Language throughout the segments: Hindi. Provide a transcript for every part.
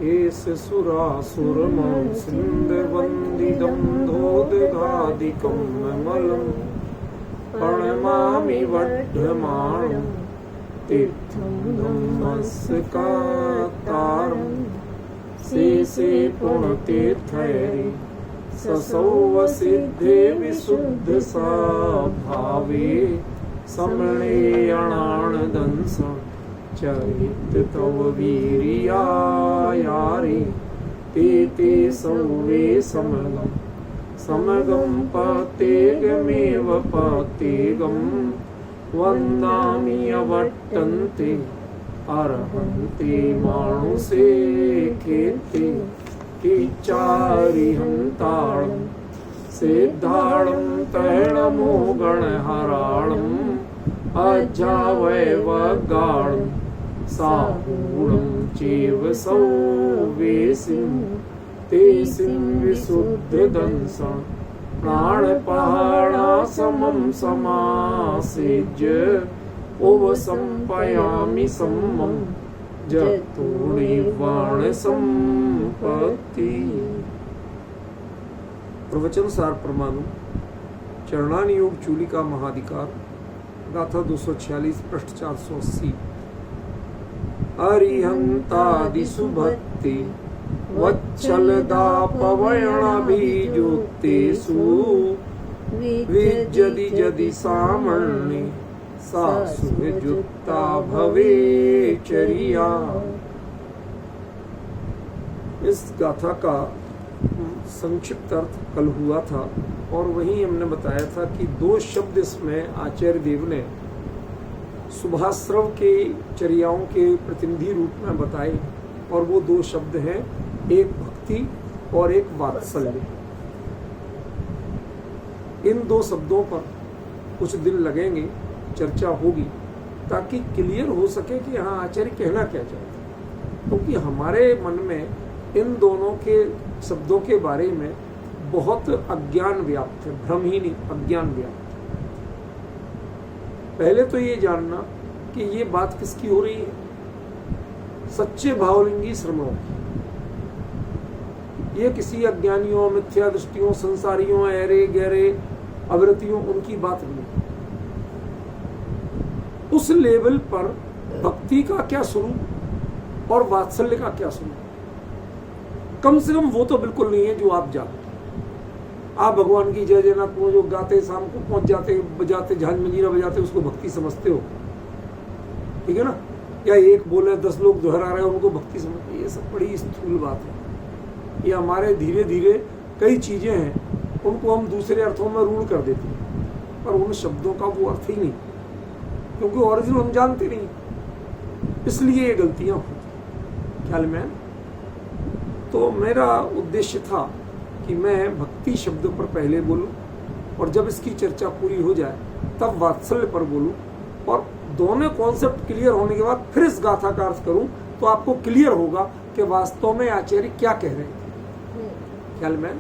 एष सुरासुरमां सिन्धवन्दिदं धोदघादिकं मलं प्रणमामि वर्धमानं तीर्थं नमस्कारं शेषे पुण्यतीर्थैः ससौवसिद्धे विशुद्धस्वभावे समणेयणानदंस चरित तव वीर्यायारे ते सौवे समगं पतेगमेव पतेगं वन्दामि अवर्तन्ते अर्हन्ते मानुषे खेते किचारिहन्ताळं सिद्धाळं तैणमो गणहराळम् अजावैवगाळं साहूणं चैव सौवेसिं तेसिं विशुद्धदंसं प्राणपहाणासमं समासेज्य उपसंपयामि सम्मं जतुर्निवाण संपत्ति। प्रवचन सार प्रमाणु चरणानि योग चूलिका महाधिकार गाथा 246 पृष्ठ 480। अरिहंतादिषु भक्ति वत्सलदापवयणाभिजुक्तेषु विजदि जदि सामण्ये सा सुविजुक्ता भवेचर्या। इस गाथा का संक्षिप्त अर्थ कल हुआ था और वहीं हमने बताया था कि दो शब्द इसमें आचार्य देव ने शुभाश्रव के चर्याओं के प्रतिनिधि रूप में बताए और वो दो शब्द हैं, एक भक्ति और एक वात्सल्य। इन दो शब्दों पर कुछ दिन लगेंगे, चर्चा होगी ताकि क्लियर हो सके कि हाँ आचार्य कहना क्या चाहते, क्योंकि हमारे मन में इन दोनों के शब्दों के बारे में बहुत अज्ञान व्याप्त है, भ्रम ही नहीं अज्ञान व्याप्त। पहले तो ये जानना कि ये बात किसकी हो रही है, सच्चे भावलिंगी श्रमणों की। ये किसी अज्ञानियों, मिथ्या दृष्टियों, संसारियों, ऐरे गहरे अवृतियों उनकी बात नहीं। उस लेवल पर भक्ति का क्या स्वरूप और वात्सल्य का क्या स्वरूप, कम से कम वो तो बिल्कुल नहीं है जो आप जानते। आप भगवान की जय जयनाथ को जो गाते, शाम को पहुंच जाते, बजाते, झांझ मंजीरा बजाते, उसको भक्ति समझते हो, ठीक है ना? या एक बोले 10 लोग दोहरा रहे हैं उनको भक्ति समझते, ये सब बड़ी स्थूल बात है। ये हमारे धीरे धीरे कई चीजें हैं उनको हम दूसरे अर्थों में रूढ़ कर देते हैं, पर उन शब्दों का वो अर्थ ही नहीं, क्योंकि ओरिजिनल हम जानते नहीं, इसलिए ये गलतियां होती। ख्याल में? तो मेरा उद्देश्य था कि मैं भक्ति शब्द पर पहले बोलूं और जब इसकी चर्चा पूरी हो जाए तब वात्सल्य पर बोलूं, और दोनों कॉन्सेप्ट क्लियर होने के बाद फिर इस गाथा का अर्थ करूं तो आपको क्लियर होगा कि वास्तव में आचार्य क्या कह रहे थे। ख्याल में?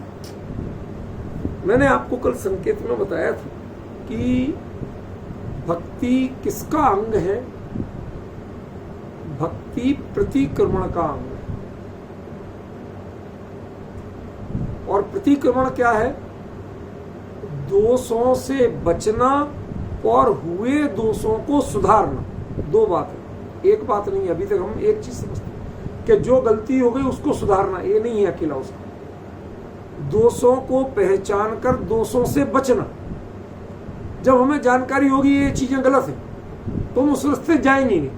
मैंने आपको कल संकेत में बताया था कि भक्ति किसका अंग है? भक्ति प्रतिक्रमण का अंग है। और प्रतिक्रमण क्या है? दोषों से बचना और हुए दोषों को सुधारना। दो बात है, एक बात नहीं। अभी तक हम एक चीज समझते हैं कि जो गलती हो गई उसको सुधारना, ये नहीं है अकेला उसका। दोषों को पहचान कर दोषों से बचना। जब हमें जानकारी होगी ये चीजें गलत है तो हम उस रास्ते जाएंगे नहीं।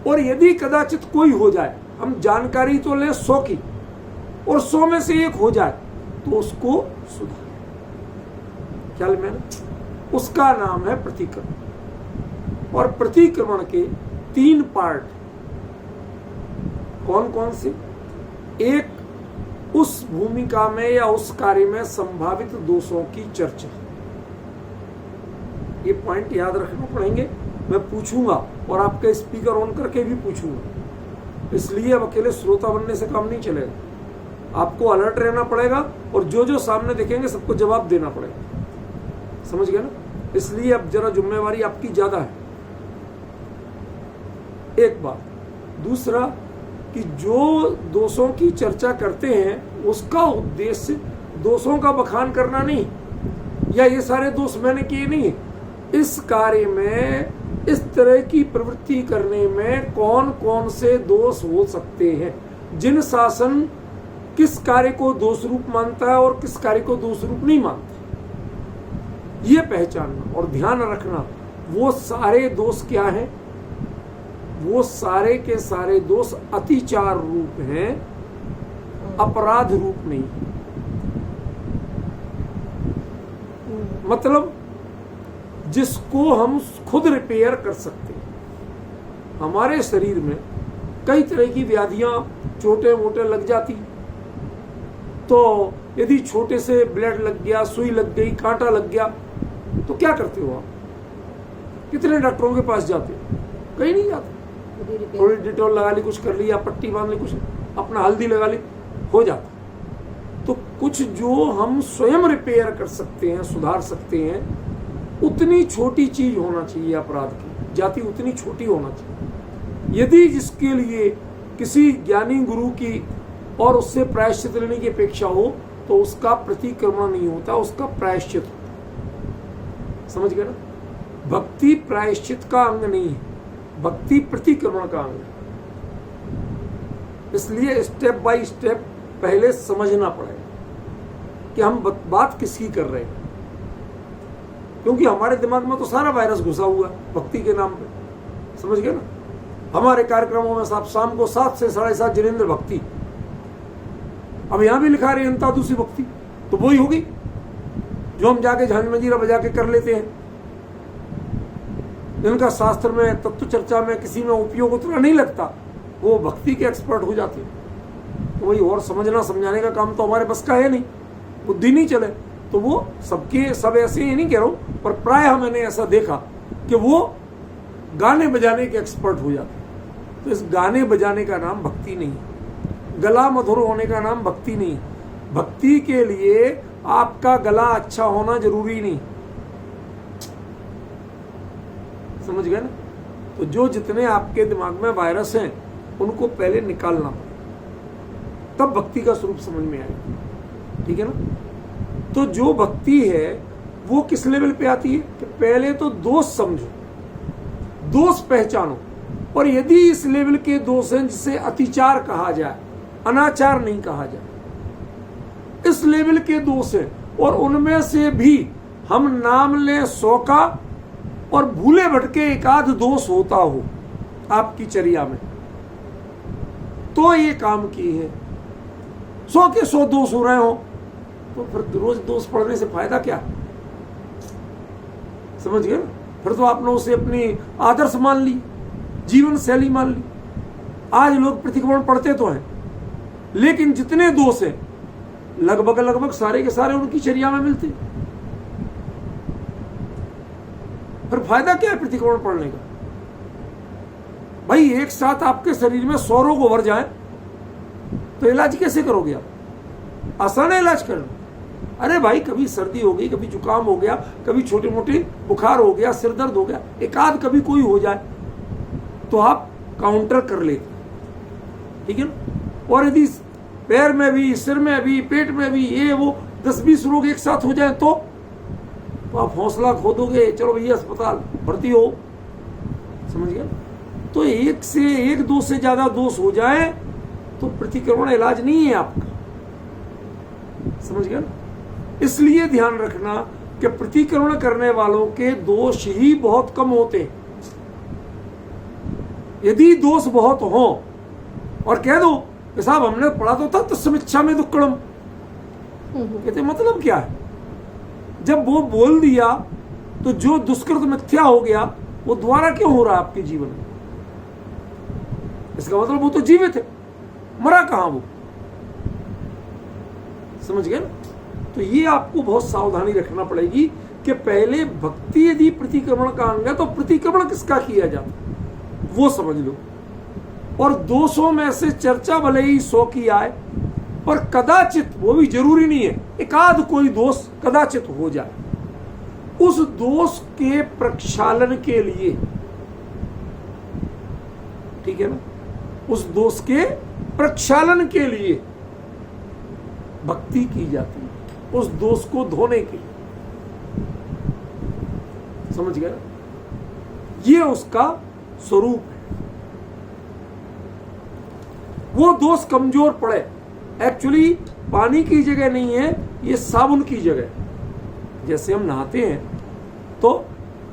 और यदि कदाचित कोई हो जाए, हम जानकारी तो लें 100 की और 100 में से एक हो जाए तो उसको सुधार। ख्याल में ना? उसका नाम है प्रतिक्रमण। और प्रतिक्रमण के 3 पार्ट कौन कौन से? एक, उस भूमिका में या उस कार्य में संभावित दोषों की चर्चा। ये पॉइंट याद रखना पड़ेंगे। मैं पूछूंगा और आपके स्पीकर ऑन करके भी पूछूंगा, इसलिए अब अकेले श्रोता बनने से काम नहीं चलेगा। आपको अलर्ट रहना पड़ेगा और जो जो सामने देखेंगे सबको जवाब देना पड़ेगा। समझ गए ना? इसलिए अब जरा जिम्मेवारी आपकी ज्यादा है। एक बात। दूसरा, कि जो दोषों की चर्चा करते हैं उसका उद्देश्य दोषों का बखान करना नहीं, या ये सारे दोष मैंने किए नहीं। इस कार्य में, इस तरह की प्रवृत्ति करने में कौन कौन से दोष हो सकते हैं, जिन शासन किस कार्य को दोष रूप मानता है और किस कार्य को दोष रूप नहीं मानता, ये पहचानना और ध्यान रखना। वो सारे दोष क्या हैं? वो सारे के सारे दोष अतिचार रूप हैं, अपराध रूप नहीं। मतलब जिसको हम खुद रिपेयर कर सकते हैं। हमारे शरीर में कई तरह की व्याधियां छोटे मोटे लग जाती, तो यदि छोटे से ब्लड लग गया, सुई लग गई, कांटा लग गया, तो क्या करते हो आप? कितने डॉक्टरों के पास जाते हो? कहीं नहीं जाते। थोड़ी डिटॉल लगा ली, कुछ कर लिया, पट्टी बांध ली, कुछ अपना हल्दी लगा ली, हो जाता। तो कुछ जो हम स्वयं रिपेयर कर सकते हैं, सुधार सकते हैं, उतनी छोटी चीज होना चाहिए अपराध की जाति, उतनी छोटी होना चाहिए। यदि जिसके लिए किसी ज्ञानी गुरु की और उससे प्रायश्चित लेने की अपेक्षा हो, तो उसका प्रतिक्रमण नहीं होता, उसका प्रायश्चित होता। समझ गए ना? भक्ति प्रायश्चित का अंग नहीं है, भक्ति प्रतिक्रमण का अंग है। इसलिए स्टेप बाय स्टेप पहले समझना पड़ेगा कि हम बात किसकी कर रहे हैं, क्योंकि हमारे दिमाग में तो सारा वायरस घुसा हुआ है भक्ति के नाम पे। समझ गए ना? हमारे कार्यक्रमों में साहब शाम को 7 से 7:30 जिनेंद्र भक्ति, अब यहां भी लिखा रहे अंतादुसी भक्ति, तो वही होगी जो हम जाके झांझ मंजीरा बजा के कर लेते हैं, जिनका शास्त्र में, तत्व चर्चा में, किसी में उपयोग उतना नहीं लगता, वो भक्ति के एक्सपर्ट हो जाते हैं। तो वही, और समझना समझाने का काम तो हमारे बस का है नहीं, बुद्धि नहीं चले, तो वो सबके सब ऐसे ही नहीं कह रहा हूं, पर प्रायः मैंने ऐसा देखा कि वो गाने बजाने के एक्सपर्ट हो जाते। तो इस गाने बजाने का नाम भक्ति नहीं है, गला मधुर होने का नाम भक्ति नहीं है। भक्ति के लिए आपका गला अच्छा होना जरूरी नहीं। समझ गए ना? तो जो जितने आपके दिमाग में वायरस हैं उनको पहले निकालना पड़ेगा, तब भक्ति का स्वरूप समझ में आएगा। ठीक है ना? तो जो भक्ति है वो किस लेवल पे आती है कि पहले तो दोष समझो, दोष पहचानो, और यदि इस लेवल के दोष हैं जिसे अतिचार कहा जाए, अनाचार नहीं कहा जाए, इस लेवल के दोष हैं और उनमें से भी हम नाम लें 100 का और भूले भटके एकाध दोष होता हो आपकी चर्या में, तो ये काम की है। 100 के 100 दोष हो रहे हो तो फिर रोज दोष पढ़ने से फायदा क्या? समझ गए? फिर तो आपने उसे अपनी आदर्श मान ली, जीवन शैली मान ली। आज लोग प्रतिक्रमण पढ़ते तो हैं, लेकिन जितने दोष हैं लगभग सारे के सारे उनकी चर्या में मिलते। फिर फायदा क्या है प्रतिक्रमण पढ़ने का? भाई एक साथ आपके शरीर में 100 रोग उभर जाए तो इलाज कैसे करोगे आप? आसान है इलाज करना। अरे भाई कभी सर्दी हो गई, कभी जुकाम हो गया, कभी छोटे मोटे बुखार हो गया, सिर दर्द हो गया, एकाध कभी कोई हो जाए तो आप काउंटर कर लेते, ठीक है ना? और यदि पैर में भी, सिर में भी, पेट में भी ये वो 10-20 रोग एक साथ हो जाए तो आप हौसला खो दोगे, चलो भैया अस्पताल भर्ती हो। समझ गया? तो एक से एक, 2 से ज्यादा दोष हो जाए तो प्रतिक्रमण इलाज नहीं है आपका। समझ गया? इसलिए ध्यान रखना कि प्रतिक्रमण करने वालों के दोष ही बहुत कम होते हैं। यदि दोष बहुत हो और कह दो कि साहब हमने पढ़ा तो था तस्मिच्छा में दुक्कड़म, कहते मतलब क्या है? जब वो बोल दिया तो जो दुष्कृत मिथ्या हो गया वो दोबारा क्यों हो रहा है आपके जीवन में? इसका मतलब वो तो जीवित है, मरा कहां वो? समझ गए ना? तो ये आपको बहुत सावधानी रखना पड़ेगी कि पहले भक्ति यदि प्रतिक्रमण का अंग है तो प्रतिक्रमण किसका किया जाता वो समझ लो। और दोषों में से चर्चा भले ही 100 की आए, पर कदाचित, वो भी जरूरी नहीं है, एकाध कोई दोष कदाचित हो जाए, उस दोष के प्रक्षालन के लिए, ठीक है ना, उस दोष के प्रक्षालन के लिए भक्ति की जाती है, उस दोष को धोने के लिए। समझ गए? ये उसका स्वरूप है। वो दोष कमजोर पड़े, एक्चुअली पानी की जगह नहीं है, ये साबुन की जगह है। जैसे हम नहाते हैं तो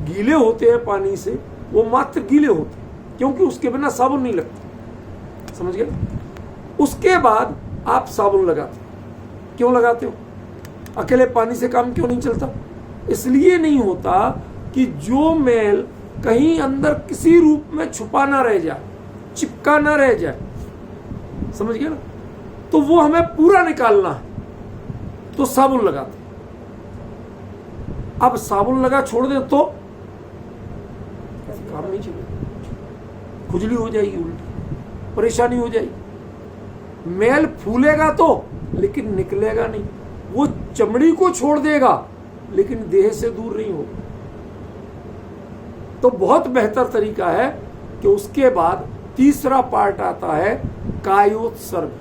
गीले होते हैं पानी से, वो मात्र गीले होते हैं क्योंकि उसके बिना साबुन नहीं लगता। समझ गए? उसके बाद आप साबुन लगाते, क्यों लगाते हो? अकेले पानी से काम क्यों नहीं चलता? इसलिए नहीं होता कि जो मैल कहीं अंदर किसी रूप में छुपा ना रह जाए, चिपका ना रह जाए। समझ गए ना? तो वो हमें पूरा निकालना है, तो साबुन लगाते। अब साबुन लगा छोड़ दे तो काम नहीं चलेगा, खुजली हो जाएगी, उल्टी परेशानी हो जाएगी। मैल फूलेगा तो, लेकिन निकलेगा नहीं। वो चमड़ी को छोड़ देगा लेकिन देह से दूर नहीं होगा। तो बहुत बेहतर तरीका है कि उसके बाद तीसरा पार्ट आता है कायोत्सर्ग।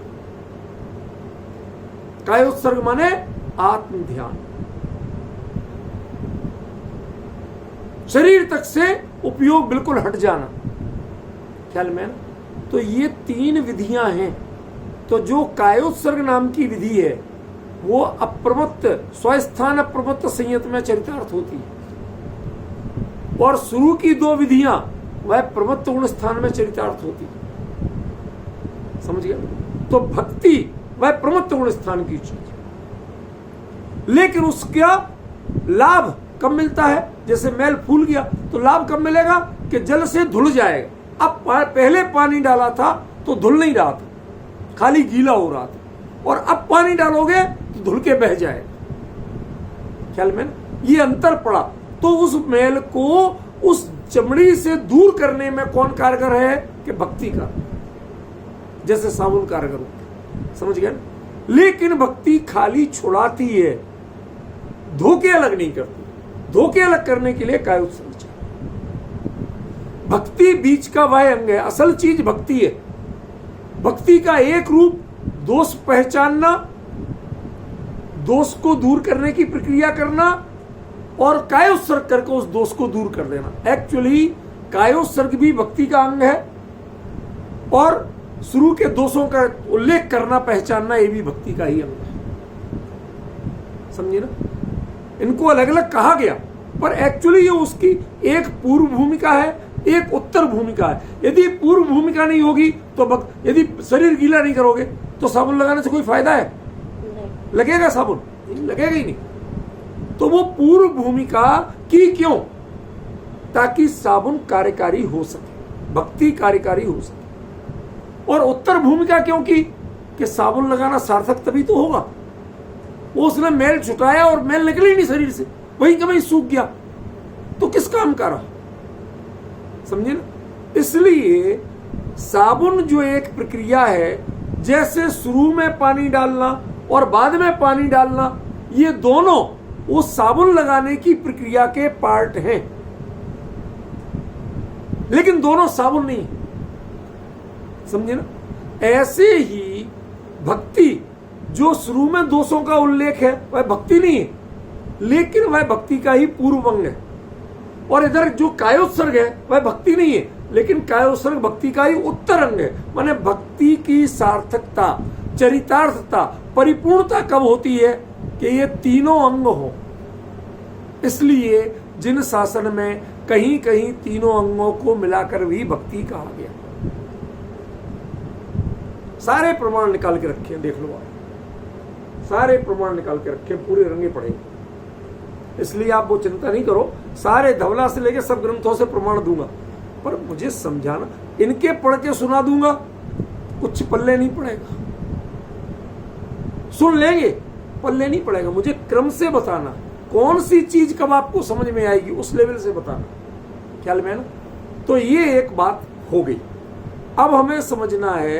कायोत्सर्ग माने आत्म ध्यान, शरीर तक से उपयोग बिल्कुल हट जाना। ख्याल में ना? तो ये 3 विधियां हैं। तो जो कायोत्सर्ग नाम की विधि है वो अप्रमत्त स्वस्थान अप्रमत्त संयत में चरितार्थ होती है, और शुरू की 2 विधियां वह प्रमत्त गुण स्थान में चरितार्थ होती है। समझ गया? तो भक्ति वह प्रमत्त गुण स्थान की चीज, लेकिन उसका लाभ कब मिलता है? जैसे मैल फूल गया तो लाभ कब मिलेगा? कि जल से धुल जाएगा। अब पहले पानी डाला था तो धुल नहीं रहा था, खाली गीला हो रहा था, और अब पानी डालोगे तो धुल के बह जाएगा। ख्याल में? ये अंतर पड़ा। तो उस मैल को उस चमड़ी से दूर करने में कौन कारगर है? कि भक्ति का, जैसे साबुन कारगर होता। समझ गए? लेकिन भक्ति खाली छुड़ाती है, धोखे अलग नहीं करती। धोखे अलग करने के लिए कायोत्सर्ग चाहिए। भक्ति बीच का वह अंग है, असल चीज भक्ति है। भक्ति का एक रूप दोष पहचानना, दोष को दूर करने की प्रक्रिया करना, और कायोत्सर्ग करके उस दोष को दूर कर देना। एक्चुअली कायोत्सर्ग भी भक्ति का अंग है, और शुरू के दोषों का उल्लेख करना, पहचानना, ये भी भक्ति का ही अंग है। समझिए ना? इनको अलग अलग कहा गया, पर एक्चुअली ये उसकी एक पूर्व भूमिका है, एक उत्तर भूमिका है। यदि पूर्व भूमिका नहीं होगी तो यदि शरीर गीला नहीं करोगे तो साबुन लगाने से कोई फायदा है? लगेगा साबुन? लगेगा ही नहीं। तो वो पूर्व भूमिका की क्यों? ताकि साबुन कार्यकारी हो सके, भक्ति कार्यकारी हो सके। और उत्तर भूमिका क्यों की? कि साबुन लगाना सार्थक तभी तो होगा। वो उसने मैल छुटाया और मैल निकली ही नहीं शरीर से, वहीं का वहीं सूख गया, तो किस काम का रहा? समझे ना? इसलिए साबुन जो एक प्रक्रिया है, जैसे शुरू में पानी डालना और बाद में पानी डालना, ये दोनों वो साबुन लगाने की प्रक्रिया के पार्ट हैं, लेकिन दोनों साबुन नहीं। समझे ना? ऐसे ही भक्ति जो शुरू में दोषों का उल्लेख है वह भक्ति नहीं है, लेकिन वह भक्ति का ही पूर्व अंग है। और इधर जो कायोत्सर्ग है वह भक्ति नहीं है, लेकिन कायोत्सर्ग भक्ति का ही उत्तर अंग है। माने भक्ति की सार्थकता, चरितार्थता, परिपूर्णता कब होती है? कि ये तीनों अंग हो। इसलिए जिन शासन में कहीं कहीं तीनों अंगों को मिलाकर भी भक्ति कहा गया। सारे प्रमाण निकाल के रखे, देख लो आप, सारे प्रमाण निकाल के रखे, पूरे रंगे पड़े। इसलिए आप वो चिंता नहीं करो, सारे धवला से लेके सब ग्रंथों से प्रमाण दूंगा, पर मुझे समझाना। इनके पढ़ के सुना दूंगा, कुछ पल्ले नहीं पड़ेगा। सुन लेंगे, पल्ले नहीं पड़ेगा। मुझे क्रम से बताना, कौन सी चीज कब आपको समझ में आएगी, उस लेवल से बताना। ख्याल में है ना? तो ये एक बात हो गई। अब हमें समझना है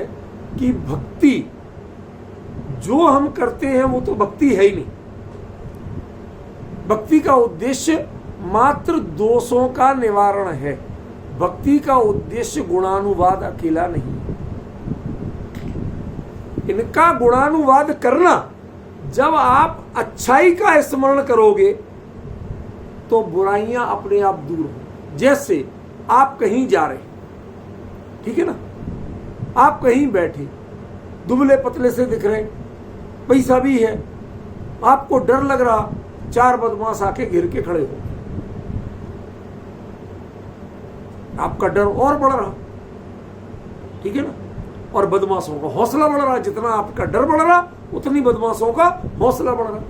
कि भक्ति जो हम करते हैं वो तो भक्ति है ही नहीं। भक्ति का उद्देश्य मात्र दोषों का निवारण है। भक्ति का उद्देश्य गुणानुवाद अकेला नहीं है। इनका गुणानुवाद करना, जब आप अच्छाई का स्मरण करोगे तो बुराइयां अपने आप दूर हो। जैसे आप कहीं जा रहे, ठीक है ना, आप कहीं बैठे, दुबले पतले से दिख रहे, पैसा भी है, आपको डर लग रहा, 4 बदमाश आके घिर के खड़े हो, आपका डर और बढ़ रहा, ठीक है ना, और बदमाशों का हौसला बढ़ रहा। जितना आपका डर बढ़ रहा उतनी बदमाशों का हौसला बढ़ रहा।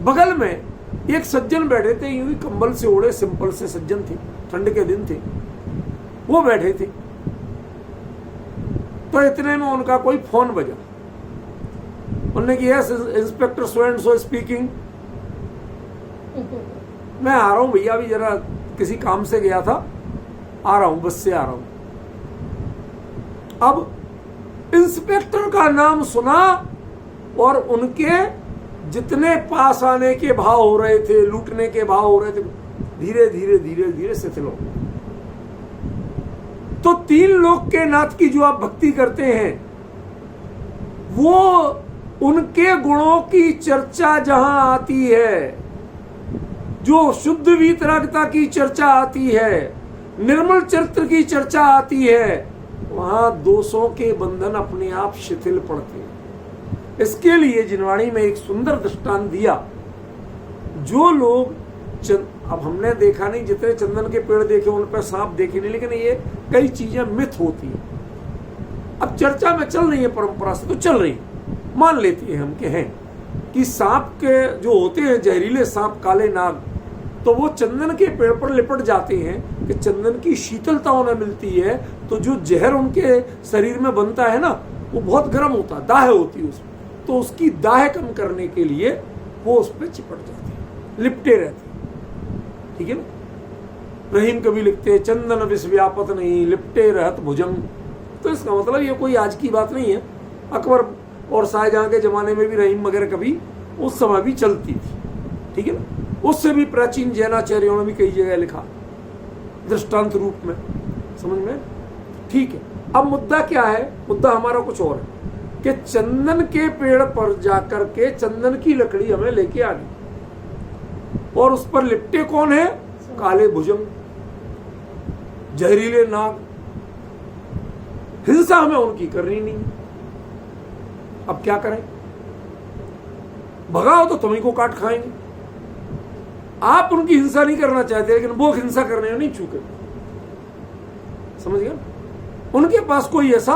बगल में एक सज्जन बैठे थे, यूं ही कंबल से ओढ़े, सिंपल से सज्जन थे, ठंड के दिन थे, वो बैठे थे। तो इतने में उनका कोई फोन बजा। उन्होंने कि yes inspector so and so speaking, मैं आ रहा हूं भैया, अभी जरा किसी काम से गया था, आ रहा हूं, बस से आ रहा हूं। अब इंस्पेक्टर का नाम सुना और उनके जितने पास आने के भाव हो रहे थे, लूटने के भाव हो रहे थे, धीरे धीरे धीरे धीरे शिथिल हो। तो 3 लोक के नाथ की जो आप भक्ति करते हैं, वो उनके गुणों की चर्चा जहां आती है, जो शुद्ध वीतरागता की चर्चा आती है, निर्मल चरित्र की चर्चा आती है, वहां दोषों के बंधन अपने आप शिथिल पड़ते हैं। इसके लिए जिनवाणी में एक सुंदर दृष्टांत दिया। जो लोग अब हमने देखा नहीं, जितने चंदन के पेड़ देखे उन पर सांप देखे नहीं, लेकिन ये कई चीजें मिथ होती है। अब चर्चा में चल रही है, परंपरा से तो चल रही, मान लेते हैं हम कि हैं कि सांप के जो होते हैं जहरीले सांप, काले नाग, तो वो चंदन के पेड़ पर लिपट जाते हैं कि चंदन की शीतलता उन्हें मिलती है, तो जो जहर उनके शरीर में बनता है ना, वो बहुत गर्म होता है, दाह होती है उसमें, तो उसकी दाह कम करने के लिए वो उस पर चिपट जाते हैं, लिपटे रहते हैं, ठीक है ना। रहीम कभी लिखते हैं, चंदन विष व्यापत नहीं, लिपटे रहत भुजंग। तो इसका मतलब ये कोई आज की बात नहीं है, अकबर और शाहजहां के जमाने में भी रहीम वगैरह कभी उस समय भी चलती थी, ठीक है ना। उससे भी प्राचीन जैनाचार्यों ने भी कई जगह लिखा दृष्टांत रूप में, समझ में, ठीक है। अब मुद्दा क्या है, मुद्दा हमारा कुछ और है कि चंदन के पेड़ पर जाकर के चंदन की लकड़ी हमें लेके आ गई, और उस पर लिपटे कौन है, काले भुजंग, जहरीले नाग। हिंसा हमें उनकी करनी नहीं, अब क्या करें, भगाओ तो तुम्हीं को काट खाएंगे। आप उनकी हिंसा नहीं करना चाहते, लेकिन वो हिंसा करने में नहीं चूके, समझ गए। उनके पास कोई ऐसा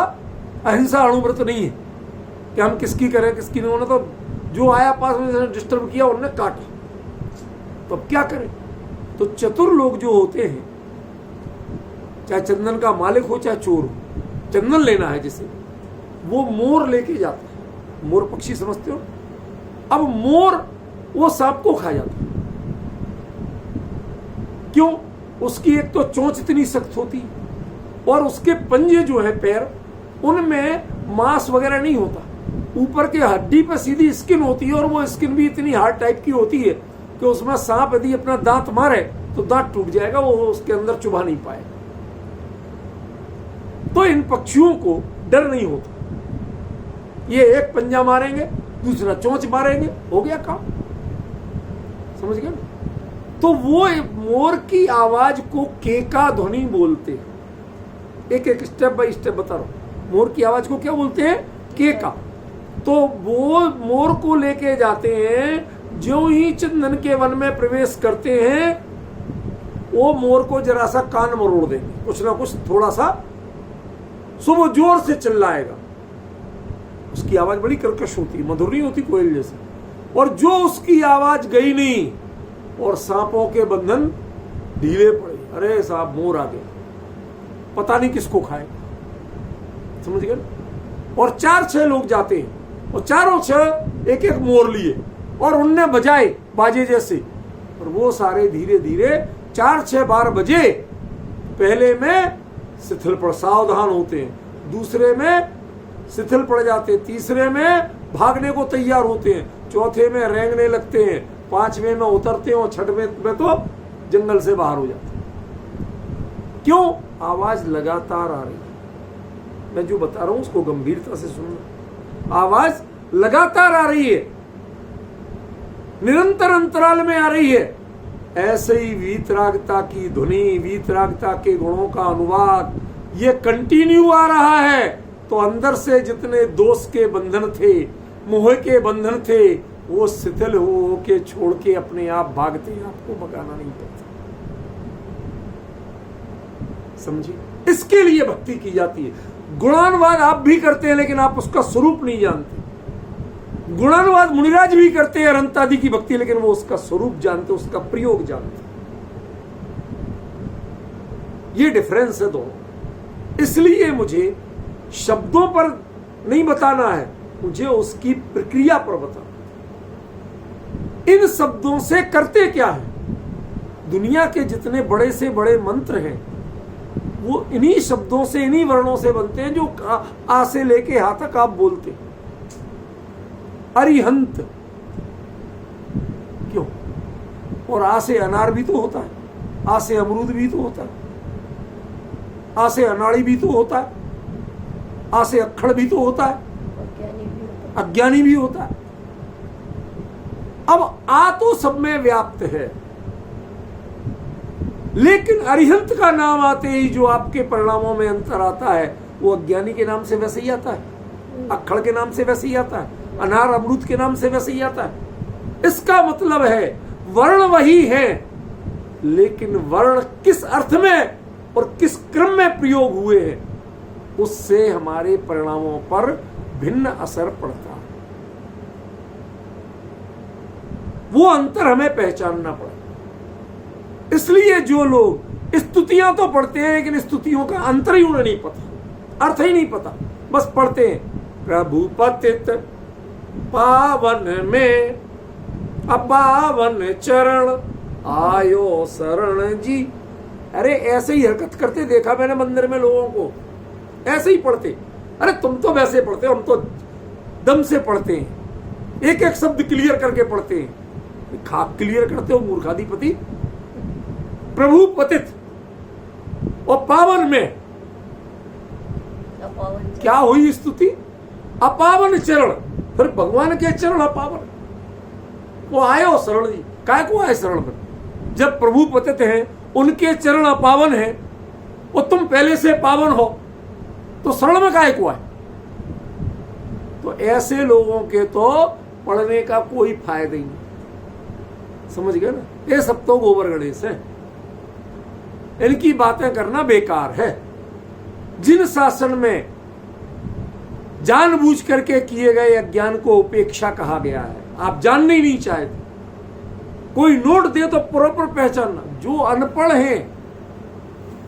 अहिंसा अणुव्रत नहीं है कि हम किसकी करें किसकी नहीं। उन्होंने तो जो आया पास में डिस्टर्ब किया, उन्होंने काटा, तो अब क्या करें। तो चतुर लोग जो होते हैं, चाहे चंदन का मालिक हो चाहे चोर हो, चंदन लेना है जिसे, वो मोर लेके जाता है। मोर पक्षी समझते हो। अब मोर वो सांप को खा जाता है, क्यों, उसकी एक तो चोंच इतनी सख्त होती, और उसके पंजे जो है पैर, उनमें मांस वगैरह नहीं होता, ऊपर के हड्डी पर सीधी स्किन होती है, और वो स्किन भी इतनी हार्ड टाइप की होती है कि उसमें सांप यदि अपना दांत मारे तो दांत टूट जाएगा, वो उसके अंदर चुभा नहीं पाएगा। तो इन पक्षियों को डर नहीं होता, ये एक पंजा मारेंगे, दूसरा चोंच मारेंगे, हो गया काम, समझ गए। तो वो मोर की आवाज को केका ध्वनि बोलते हैं। एक एक स्टेप बाय स्टेप बता रहा हूं। मोर की आवाज को क्या बोलते हैं, केका। तो वो मोर को लेके जाते हैं, जो ही चंदन के वन में प्रवेश करते हैं, वो मोर को जरा सा कान मरोड़ देंगे, कुछ ना कुछ थोड़ा सा, सो वो जोर से चिल्लाएगा। उसकी आवाज बड़ी कर्कश होती, मधुर नहीं होती कोयल जैसी। और जो उसकी आवाज गई नहीं और सांपों के बंधन ढीले पड़े, अरे साहब मोर आ गया, पता नहीं किसको खाएगा, समझ गए। और 4-6 लोग जाते हैं, और चारों 6 एक एक मोर लिए, और उनने बजाए बाजे जैसे, और वो सारे धीरे धीरे 4-6 बार बजे। पहले में शिथिल पड़, सावधान होते हैं, दूसरे में शिथिल पड़ जाते हैं, तीसरे में भागने को तैयार होते हैं, चौथे में रेंगने लगते हैं, 5वें में उतरते हैं, और 6वें में तो जंगल से बाहर हो जाते हैं। क्यों, आवाज लगातार आ रही है। मैं जो बता रहा हूं उसको गंभीरता से सुनना। आवाज लगातार आ रही है, निरंतर अंतराल में आ रही है। ऐसे ही वीतरागता की धुनी, वीतरागता के गुणों का अनुवाद ये कंटिन्यू आ रहा है। तो अंदर से जितने दोष के बंधन थे, मोह के बंधन थे, वो शिथिल हो के छोड़ के अपने आप भागते हैं, आपको भगाना नहीं पड़ता। समझिए, इसके लिए भक्ति की जाती है। गुणानुवाद आप भी करते हैं, लेकिन आप उसका स्वरूप नहीं जानते। गुणानुवाद मुनिराज भी करते हैं अनंत आदि की भक्ति, लेकिन वो उसका स्वरूप जानते, उसका प्रयोग जानते। ये डिफरेंस है दोनों। इसलिए मुझे शब्दों पर नहीं बताना है, मुझे उसकी प्रक्रिया पर बताना। इन शब्दों से करते क्या है? दुनिया के जितने बड़े से बड़े मंत्र हैं वो इन्हीं शब्दों से, इन्हीं वर्णों से बनते हैं, जो आ से लेके हा तक आप बोलते हैं। अरिहंत क्यों? और आ से अनार भी तो होता है, आ से अमरूद भी तो होता है, आ से अनाड़ी भी तो होता है, आ से अक्खड़ भी तो होता है, अज्ञानी भी होता है। अब आ तो सब में व्याप्त है, लेकिन अरिहंत का नाम आते ही जो आपके परिणामों में अंतर आता है, वो अज्ञानी के नाम से वैसे ही आता है, अक्खड़ के नाम से वैसे ही आता है, अनार अमरूद के नाम से वैसे ही आता है। इसका मतलब है वर्ण वही है, लेकिन वर्ण किस अर्थ में और किस क्रम में प्रयोग हुए हैं, उससे हमारे परिणामों पर भिन्न असर पड़ता है। वो अंतर हमें पहचानना पड़ेगा। इसलिए जो लोग स्तुतियां तो पढ़ते हैं, लेकिन स्तुतियों का अंतर ही उन्हें नहीं पता, अर्थ ही नहीं पता, बस पढ़ते हैं प्रभु पतित पावन में अपावन चरण आयो शरण जी। अरे ऐसे ही हरकत करते देखा मैंने मंदिर में लोगों को, ऐसे ही पढ़ते। अरे तुम तो वैसे पढ़ते हो, हम तो दम से पढ़ते हैं, एक एक शब्द क्लियर करके पढ़ते हैं। खाक क्लियर करते हो मूर्खाधिपति। प्रभु पतित और पावन में क्या हुई स्तुति? अपावन चरण। फिर भगवान के चरण अपावन, वो आयो शरण जी। काय को आए शरण में? जब प्रभु पतित हैं, उनके चरण अपावन हैं, और तुम पहले से पावन हो, तो शरण में काय को आए? तो ऐसे लोगों के तो पढ़ने का कोई फायदा ही नहीं। समझ गए ना? ये सब तो गोबर गणेश है, इनकी बातें करना बेकार है। जिन शासन में जानबूझ करके किए गए अज्ञान को उपेक्षा कहा गया है, आप जानने ही नहीं चाहते। कोई नोट दे तो प्रॉपर पहचानना। जो अनपढ़ हैं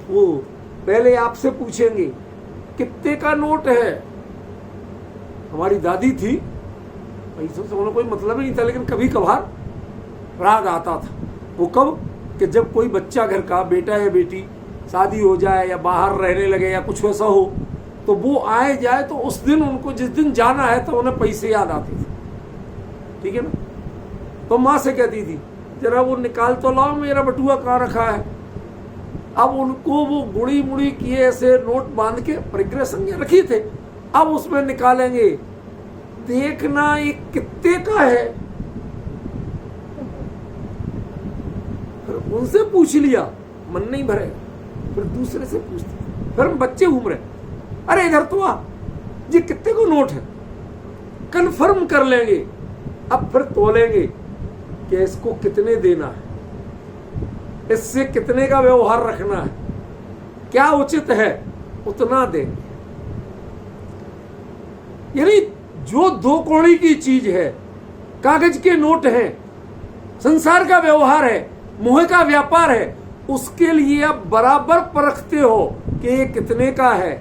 वो पहले आपसे पूछेंगे कितने का नोट है। हमारी दादी थी, पैसों से उन्हें कोई मतलब ही नहीं था, लेकिन कभी कभार राग आता था। वो कब? कि जब कोई बच्चा घर का बेटा या बेटी शादी हो जाए या बाहर रहने लगे या कुछ वैसा हो, तो वो आए जाए, तो उस दिन उनको जिस दिन जाना है तो उन्हें पैसे याद आते थे। ठीक है ना? तो माँ से कहती थी जरा वो निकाल तो लाओ, मेरा बटुआ कहाँ रखा है। अब उनको वो गुड़ी मुड़ी किए ऐसे नोट बांध के परिग्रह संज्ञा रखी थे, अब उसमें निकालेंगे, देखना ये कितने का है। फिर उनसे पूछ लिया, मन नहीं भरे, फिर दूसरे से पूछते। फिर हम बच्चे घूम रहे, अरे इधर तो आ जी, कितने को नोट है, कंफर्म कर लेंगे। अब फिर तोलेंगे कि इसको कितने देना है, इससे कितने का व्यवहार रखना है, क्या उचित है, उतना देंगे। यानी जो दो कौड़ी की चीज है, कागज के नोट हैं, संसार का व्यवहार है, मोह का व्यापार है, उसके लिए आप बराबर परखते हो कि ये कितने का है।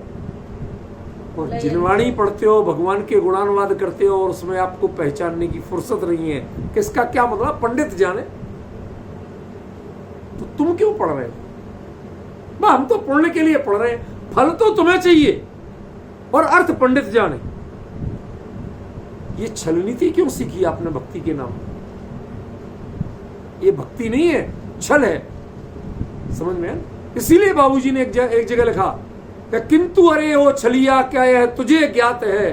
और जिनवाणी पढ़ते हो, भगवान के गुणानुवाद करते हो, और उसमें आपको पहचानने की फुर्सत नहीं है कि इसका क्या मतलब, पंडित जाने। तो तुम क्यों पढ़ रहे हो? हम तो पढ़ने के लिए पढ़ रहे हैं, फल तो तुम्हें चाहिए और अर्थ पंडित जाने। ये छल नीति क्यों सीखी आपने भक्ति के नाम? ये भक्ति नहीं है, छल है। समझ में? इसीलिए बाबूजी ने एक जगह लिखा कि किंतु अरे ओ छलिया, क्या यह तुझे ज्ञात है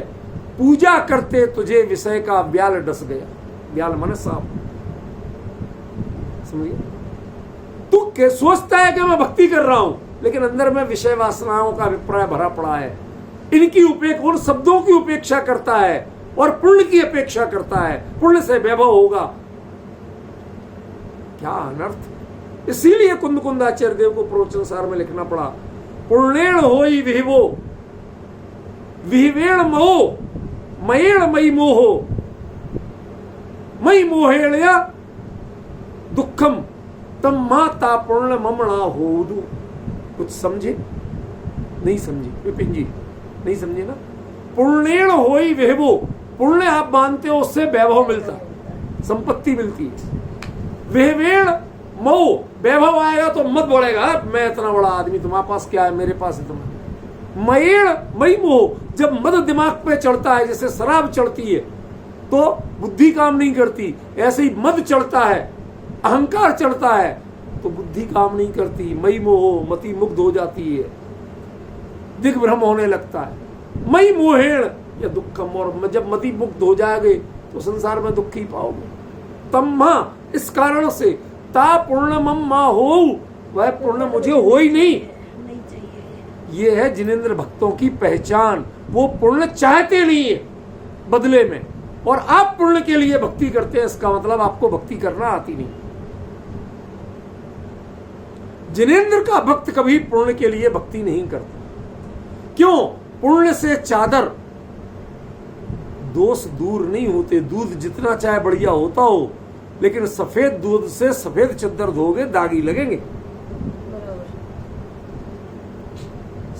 पूजा करते तुझे विषय का ब्याल डस गया। ब्याल माने सांप, समझिए। तू क्या सोचता है कि मैं भक्ति कर रहा हूं, लेकिन अंदर में विषय वासनाओं का अभिप्राय भरा पड़ा है। इनकी उपेक्षा, उन शब्दों की उपेक्षा करता है और पुण्य की अपेक्षा करता है, पुण्य से वैभव होगा। क्या अनर्थ। इसीलिए कुंद कुंदाचार्य देव को प्रवचन सार में लिखना पड़ा, पुण्येण होई विहिवो विहिवेण मोह मयेण मई मोहो मई मोहेण दुखम तम माता पुण्य ममणा होदु। कुछ समझे? नहीं समझे विपिन जी, नहीं समझे ना। पुण्येण होई विहिवो, पुण्य आप मानते हो उससे वैभव मिलता, संपत्ति मिलती है। विहिवेण मोह, वैभव आएगा तो मत बोलेगा मैं इतना बड़ा आदमी, तुम्हारे पास क्या है, मेरे पास इतना। मयेण मई मोह, जब मद दिमाग पे चढ़ता है, जैसे शराब चढ़ती है तो बुद्धि काम नहीं करती, ऐसे ही मद चढ़ता है, अहंकार चढ़ता है तो बुद्धि काम नहीं करती। मई मोह, मति मुग्ध हो जाती है, दिग्भ्रम होने लगता है। मई मोहेण या दुखम, और जब मति मुक्त हो जाएंगे तो संसार में दुख ही पाओगे। तम्मा, इस कारण से ता पूर्ण मम्मा हो, वह पूर्ण मुझे हो ही नहीं चाहिए। ये है जिनेंद्र भक्तों की पहचान। वो पूर्ण चाहते नहीं है बदले में, और आप पूर्ण के लिए भक्ति करते हैं, इसका मतलब आपको भक्ति करना आती नहीं। जिनेंद्र का भक्त कभी पूर्ण के लिए भक्ति नहीं करता। क्यों? पुण्य से चादर, दोष दूर नहीं होते। दूध जितना चाहे बढ़िया होता हो, लेकिन सफेद दूध से सफेद चद्दर धोगे दागी लगेंगे।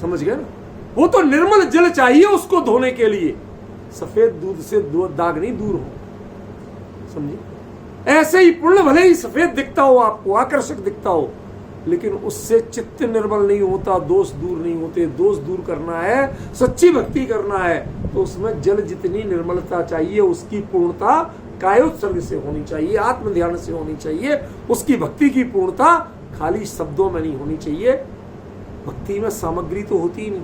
समझ गए ना? वो तो निर्मल जल चाहिए उसको धोने के लिए, सफेद दूध से दाग नहीं दूर हो। समझे? ऐसे ही पुण्य भले ही सफेद दिखता हो, आपको आकर्षक दिखता हो, लेकिन उससे चित्त निर्मल नहीं होता, दोष दूर नहीं होते। दोष दूर करना है, सच्ची भक्ति करना है, तो उसमें जल जितनी निर्मलता चाहिए, उसकी पूर्णता कायोत्सर्ग से होनी चाहिए, आत्म ध्यान से होनी चाहिए। उसकी भक्ति की पूर्णता खाली शब्दों में नहीं होनी चाहिए। भक्ति में सामग्री तो होती ही नहीं,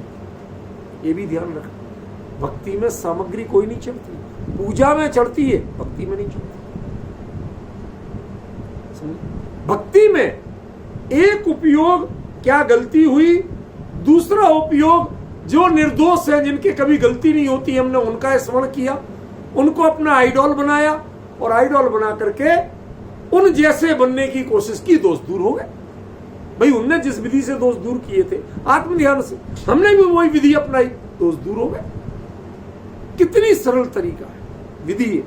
ये भी ध्यान रखना। भक्ति में सामग्री कोई नहीं चढ़ती, पूजा में चढ़ती है, भक्ति में नहीं चढ़ती। भक्ति में एक उपयोग क्या गलती हुई, दूसरा उपयोग जो निर्दोष है, जिनके कभी गलती नहीं होती, हमने उनका स्मरण किया, उनको अपना आइडॉल बनाया, और आइडॉल बना करके उन जैसे बनने की कोशिश की, दोष दूर हो गए। भाई उनने जिस विधि से दोष दूर किए थे आत्म ध्यान से, हमने भी वही विधि अपनाई, दोष दूर हो गए। कितनी सरल तरीका है, विधि है।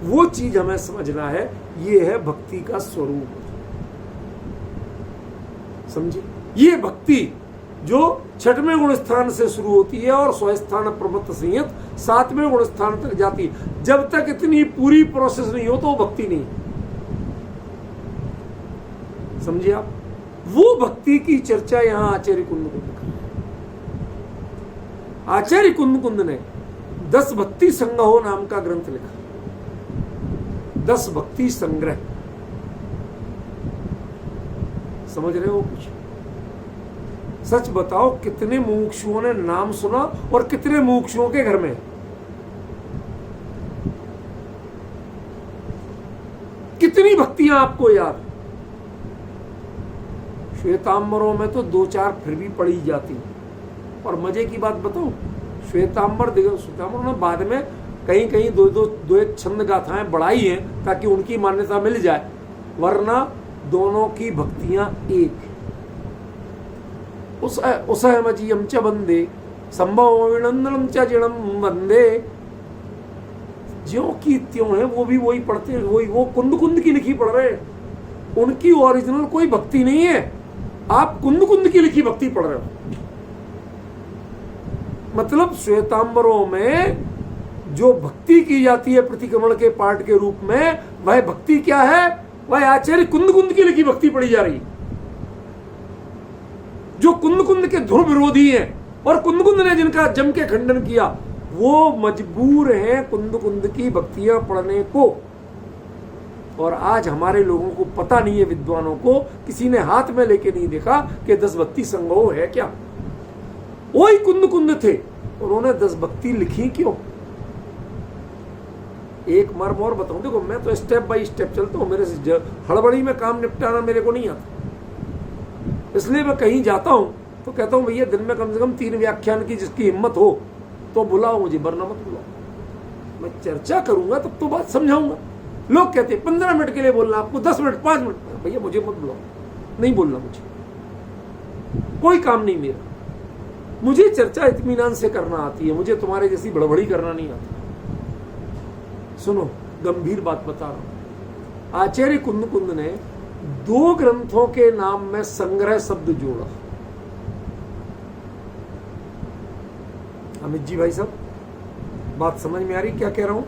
वो चीज हमें समझना है। ये है भक्ति का स्वरूप, समझे? ये भक्ति जो छठवें गुण स्थान से शुरू होती है और स्वस्थान प्रमत्त संयत 7वें गुण स्थान तक जाती है। जब तक इतनी पूरी प्रोसेस नहीं हो तो वो भक्ति नहीं, समझे आप? वो भक्ति की चर्चा यहां आचार्य कुंद कुंद आचार्य कुंद कुंद ने 10 भक्ति संग्रह नाम का ग्रंथ लिखा। 10 भक्ति संग्रह, समझ रहे हो? कुछ सच बताओ, कितने मुमुक्षुओं ने नाम सुना और कितने मुमुक्षुओं के घर में, कितनी भक्तियां आपको याद? श्वेतांबरों में तो 2-4 फिर भी पढ़ी जाती। और मजे की बात बताऊं, श्वेतांबर ने बाद में कहीं कहीं दो एक छंद गाथाएं बढ़ाई हैं ताकि उनकी मान्यता मिल जाए, वरना दोनों की भक्तियां एक। उसहमजीयम च वंदे संभव विनंदनम च जिणम वंदे, ज्यों की त्यों है वो भी वही पढ़ते हैं, वही वो कुंद कुंद की लिखी पढ़ रहे हैं। उनकी ओरिजिनल कोई भक्ति नहीं है, आप कुंद कुंद की लिखी भक्ति पढ़ रहे हो। मतलब श्वेतांबरों में जो भक्ति की जाती है प्रतिक्रमण के पाठ के रूप में, वह भक्ति क्या है? वह आचार्य कुंद कुंद की लिखी भक्ति पढ़ी जा रही, जो कुंद कुंद के ध्रुव विरोधी हैं, और कुंद कुंद ने जिनका जम के खंडन किया, वो मजबूर हैं कुंद कुंद की भक्तियां पढ़ने को। और आज हमारे लोगों को पता नहीं है, विद्वानों को किसी ने हाथ में लेके नहीं देखा कि 10 भक्ति संग्रह है क्या। वही कुंद कुंद थे, उन्होंने 10 भक्ति लिखी क्यों? एक मर्म और बताऊं, देखो मैं तो स्टेप बाय स्टेप चलता हूं, मेरे से हड़बड़ी में काम निपटाना मेरे को नहीं आता। इसलिए मैं कहीं जाता हूं तो कहता हूं भैया दिन में कम से कम 3 व्याख्यान की जिसकी हिम्मत हो तो बुलाओ मुझे, वरना मत बुलाओ। मैं चर्चा करूंगा तब तो बात समझाऊंगा। लोग कहते हैं 15 मिनट के लिए बोलना, आपको 10 मिनट 5 मिनट, भैया मुझे मत बुलाओ, नहीं बोलना मुझे, कोई काम नहीं मेरा। मुझे चर्चा इत्मीनान से करना आती है, मुझे तुम्हारे जैसी बड़बड़ी करना नहीं आती। सुनो, गंभीर बात बता रहा हूं। आचार्य कुंद ने 2 ग्रंथों के नाम में संग्रह शब्द जोड़ा। अमित जी भाई साहब, बात समझ में आ रही क्या कह रहा हूं?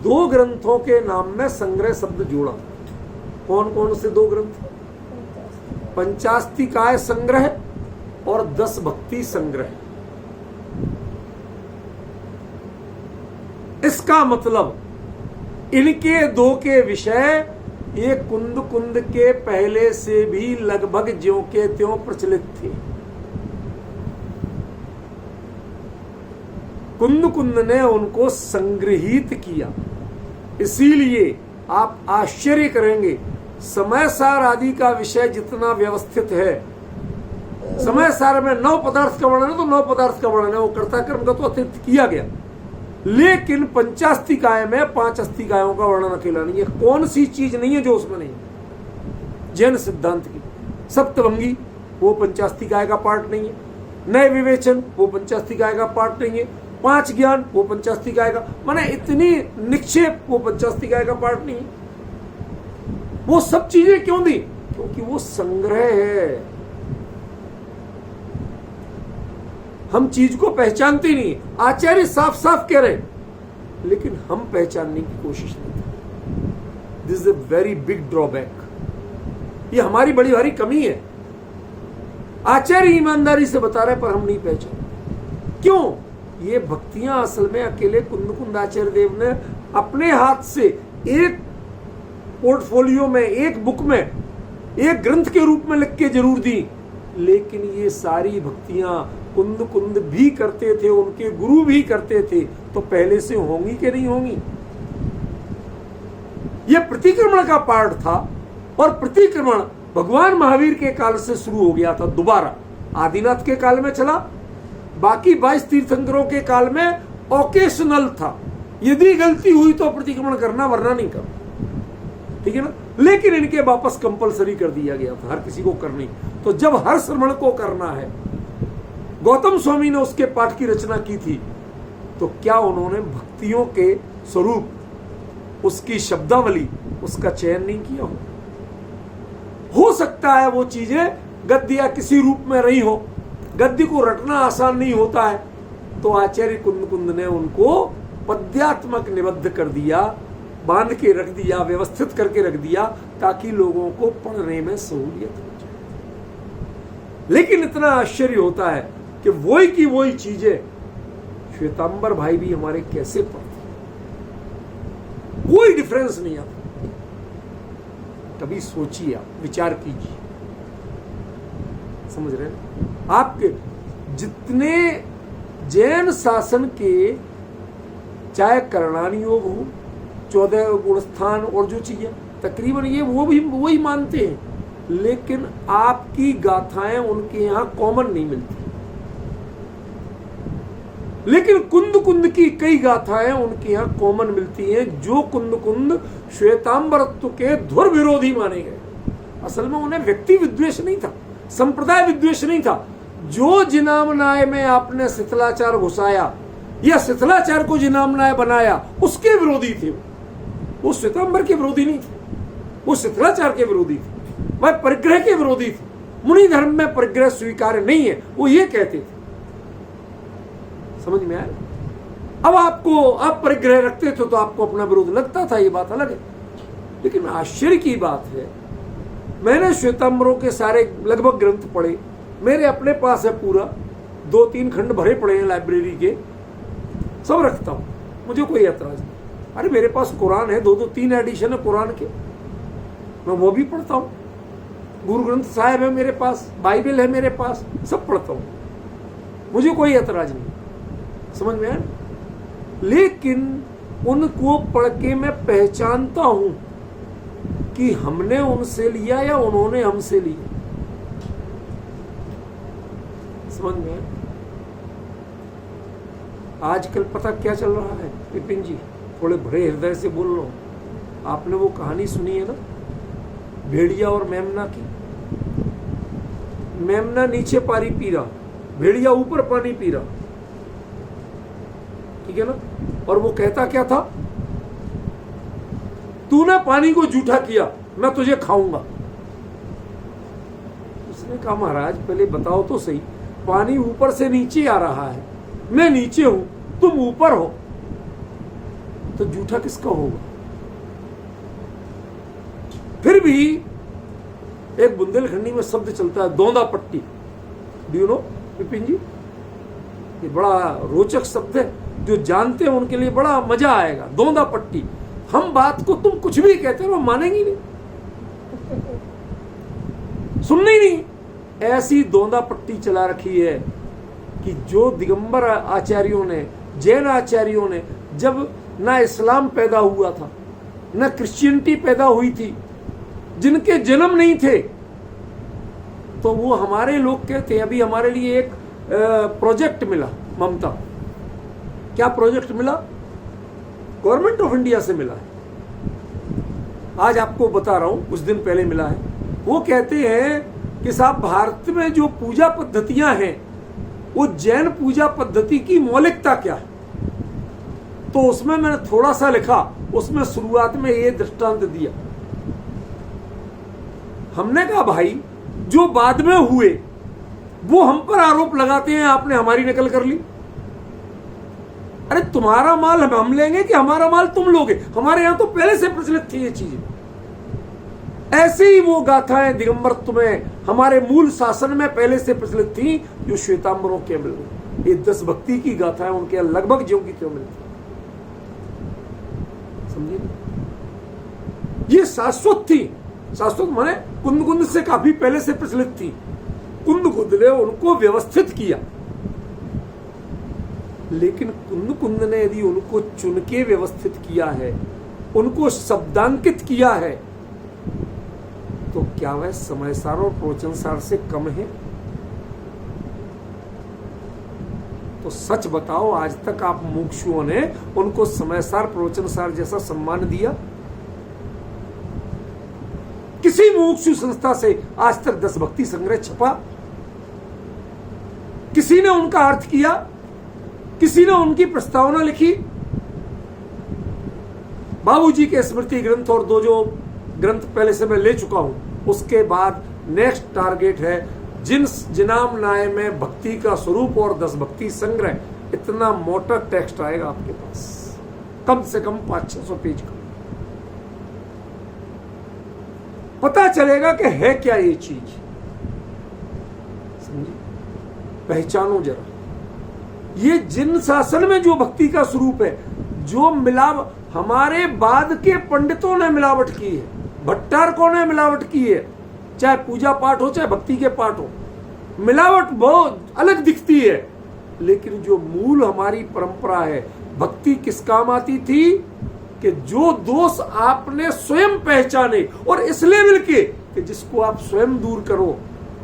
2 ग्रंथों के नाम में संग्रह शब्द जोड़ा। कौन कौन से 2 ग्रंथ? पंचास्तिकाय संग्रह और 10 भक्ति संग्रह। इसका मतलब इनके 2 के विषय ये कुंद के पहले से भी लगभग ज्यों के त्यों प्रचलित थे। कुंद ने उनको संग्रहित किया। इसीलिए आप आश्चर्य करेंगे, समय सार आदि का विषय जितना व्यवस्थित है, समय सार में 9 पदार्थ का वर्णन है तो 9 पदार्थ का वर्णन है, वो कर्ता कर्म का तो अतिरिक्त किया गया। लेकिन पंचास्तिकाय में 5 अस्तिकायों का वर्णन अकेला नहीं है। कौन सी चीज नहीं है जो उसमें नहीं है? जैन सिद्धांत की सप्तभंगी वो पंचास्तिकाय का पार्ट नहीं है, नए विवेचन वो पंचास्तिकाय का पार्ट नहीं है, 5 ज्ञान वो पंचास्तिकाय का, माने इतनी निक्षेप वो पंचास्तिकाय का पार्ट नहीं है। वो सब चीजें क्यों दी? क्योंकि वो संग्रह है। हम चीज को पहचानते नहीं। आचार्य साफ साफ कह रहे, लेकिन हम पहचानने की कोशिश नहीं करते। This is a very big drawback. ये हमारी बड़ी भारी कमी है। आचार्य ईमानदारी से बता रहे पर हम नहीं पहचानते। क्यों? ये भक्तियां असल में अकेले कुंद आचार्य देव ने अपने हाथ से एक पोर्टफोलियो में, एक बुक में, एक ग्रंथ के रूप में लिख के जरूर दी, लेकिन ये सारी भक्तियां कुंद भी करते थे, उनके गुरु भी करते थे, तो पहले से होंगी कि नहीं होंगी? यह प्रतिक्रमण का पार्ट था, और प्रतिक्रमण भगवान महावीर के काल से शुरू हो गया था। दोबारा आदिनाथ के काल में चला, बाकी 22 तीर्थंकरों के काल में ओकेशनल था। यदि गलती हुई तो प्रतिक्रमण करना, वरना नहीं करना, ठीक है ना। लेकिन इनके वापस कंपलसरी कर दिया गया था, हर किसी को करनी। तो जब हर श्रवण को करना है, गौतम स्वामी ने उसके पाठ की रचना की थी, तो क्या उन्होंने भक्तियों के स्वरूप, उसकी शब्दावली, उसका चयन नहीं किया? हो सकता है वो चीजें गद्य या किसी रूप में रही हो, गद्य को रटना आसान नहीं होता है, तो आचार्य कुंद ने उनको पद्यात्मक निबद्ध कर दिया, बांध के रख दिया, व्यवस्थित करके रख दिया, ताकि लोगों को पढ़ने में सहूलियत हो जाए। लेकिन इतना आश्चर्य होता है कि वही की वही चीजें श्वेतांबर भाई भी हमारे कैसे पढ़ते, कोई डिफरेंस नहीं आता। कभी सोचिए, आप विचार कीजिए, समझ रहे हैं? आपके जितने जैन शासन के, चाहे करणानी योग हो, 14 गुणस्थान और जो चीजें, तकरीबन ये वो भी वही मानते हैं, लेकिन आपकी गाथाएं उनके यहां कॉमन नहीं मिलती। लेकिन कुंद की कई गाथाएं उनके यहां कॉमन मिलती हैं, जो कुंद श्वेतांबरत्व के धुर विरोधी माने गए। असल में उन्हें व्यक्ति विद्वेष नहीं था, संप्रदाय विद्वेष नहीं था। जो जिनामनाय में आपने शिथिलाचार घुसाया या शिथिलाचार को जिनामनाय बनाया, उसके विरोधी थे। वो श्वेतांबर के विरोधी नहीं थे, वो शिथिलाचार के विरोधी थे, वह परिग्रह के विरोधी थे। मुनि धर्म में परिग्रह स्वीकार्य नहीं है, वो ये कहते थे। समझ में आया? अब आप परिग्रह रखते थे तो आपको अपना विरोध लगता था, ये बात अलग है। लेकिन आश्चर्य की बात है, मैंने श्वेतांबरों के सारे लगभग ग्रंथ पढ़े, मेरे अपने पास है पूरा, 2-3 खंड भरे पड़े हैं लाइब्रेरी के, सब रखता हूं, मुझे कोई ऐतराज नहीं। अरे मेरे पास कुरान है, 2-3 एडिशन है कुरान के, मैं वो भी पढ़ता हूं। गुरु ग्रंथ साहिब है मेरे पास, बाइबल है मेरे पास, सब पढ़ता हूं, मुझे कोई ऐतराज नहीं। समझ में आया? लेकिन उनको पढ़ के मैं पहचानता हूं कि हमने उनसे लिया या उन्होंने हमसे लिया। समझ में? आजकल पता क्या चल रहा है विपिन जी, थोड़े भरे हृदय से बोल रहा हूं। आपने वो कहानी सुनी है ना, भेड़िया और मेमना की। मेमना नीचे पानी पी रहा, भेड़िया ऊपर पानी पी रहा, ठीक है ना। और वो कहता क्या था, तूने पानी को जूठा किया, मैं तुझे खाऊंगा। उसने कहा महाराज पहले बताओ तो सही, पानी ऊपर से नीचे आ रहा है, मैं नीचे हूं, तुम ऊपर हो, तो जूठा किसका होगा? फिर भी एक बुंदेलखंडी में शब्द चलता है, दौंदा पट्टी। डू यू नो विपिन जी? ये बड़ा रोचक शब्द है, जो जानते हैं उनके लिए बड़ा मजा आएगा। दौंदा पट्टी। हम बात को तुम कुछ भी कहते हो मानेंगी नहीं, सुननी नहीं। ऐसी दौंदा पट्टी चला रखी है कि जो दिगंबर आचार्यों ने, जैन आचार्यों ने, जब ना इस्लाम पैदा हुआ था, ना क्रिश्चियनिटी पैदा हुई थी, जिनके जन्म नहीं थे, तो वो हमारे लोग कहते हैं। अभी हमारे लिए एक प्रोजेक्ट मिला ममता। क्या प्रोजेक्ट मिला? गवर्नमेंट ऑफ इंडिया से मिला है। आज आपको बता रहा हूं, कुछ दिन पहले मिला है। वो कहते हैं कि साहब भारत में जो पूजा पद्धतियां हैं, वो जैन पूजा पद्धति की मौलिकता क्या है। तो उसमें मैंने थोड़ा सा लिखा, उसमें शुरुआत में ये दृष्टांत दिया। हमने कहा भाई जो बाद में हुए वो हम पर आरोप लगाते हैं आपने हमारी नकल कर ली। अरे तुम्हारा माल हम लेंगे कि हमारा माल तुम लोगे? हमारे यहां तो पहले से प्रचलित थी ये चीजें। ऐसे ही वो गाथाएं दिगंबर तुम्हें हमारे मूल शासन में पहले से प्रचलित थी, जो श्वेतांबरों के मिल गई। ये 10 भक्ति की गाथाएं उनके लगभग ज्यों की त्यों मिलती। समझिए, ये शाश्वत थी। शाश्वत माने कुंद कुंद से काफी पहले से प्रचलित थी। कुंद कुंद ने उनको व्यवस्थित किया, लेकिन कुंद कुंद ने यदि उनको चुन के व्यवस्थित किया है, उनको शब्दांकित किया है, तो क्या वह समयसार और प्रवचनसार से कम है? तो सच बताओ, आज तक आप मुमुक्षुओं ने उनको समयसार प्रवचनसार जैसा सम्मान दिया? किसी मुमुक्षु संस्था से आज तक 10 भक्ति संग्रह छपा? किसी ने उनका अर्थ किया? किसी ने उनकी प्रस्तावना लिखी? बाबूजी के स्मृति ग्रंथ और 2 जो ग्रंथ पहले से मैं ले चुका हूं, उसके बाद नेक्स्ट टारगेट है जिनाम नाय में भक्ति का स्वरूप और 10 भक्ति संग्रह। इतना मोटा टेक्स्ट आएगा आपके पास, कम से कम 500-600 पेज का। पता चलेगा कि है क्या ये चीज। समझिए, पहचानो जरा। ये जिन शासन में जो भक्ति का स्वरूप है, जो हमारे बाद के पंडितों ने मिलावट की है, भट्टारकों ने मिलावट की है, चाहे पूजा पाठ हो चाहे भक्ति के पाठ हो, मिलावट बहुत अलग दिखती है। लेकिन जो मूल हमारी परंपरा है, भक्ति किस काम आती थी कि जो दोष आपने स्वयं पहचाने और इस लेवल के कि जिसको आप स्वयं दूर करो,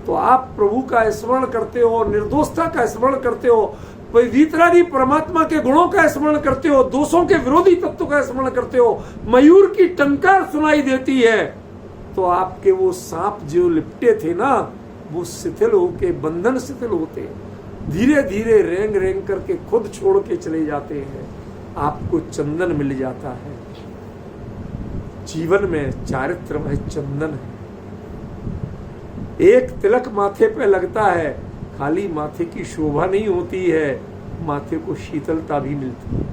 तो आप प्रभु का स्मरण करते हो, निर्दोषता का स्मरण करते हो, पवित्रादि परमात्मा के गुणों का स्मरण करते हो, दोषों के विरोधी तत्व का स्मरण करते हो, मयूर की टंकार सुनाई देती है, तो आपके वो सांप जो लिपटे थे ना, वो शिथिल होके, बंधन शिथिल होते, धीरे धीरे रेंग रेंग करके खुद छोड़ के चले जाते हैं। आपको चंदन मिल जाता है। जीवन में चारित्र में चंदन है। एक तिलक माथे पे लगता है, खाली माथे की शोभा नहीं होती है, माथे को शीतलता भी मिलती है।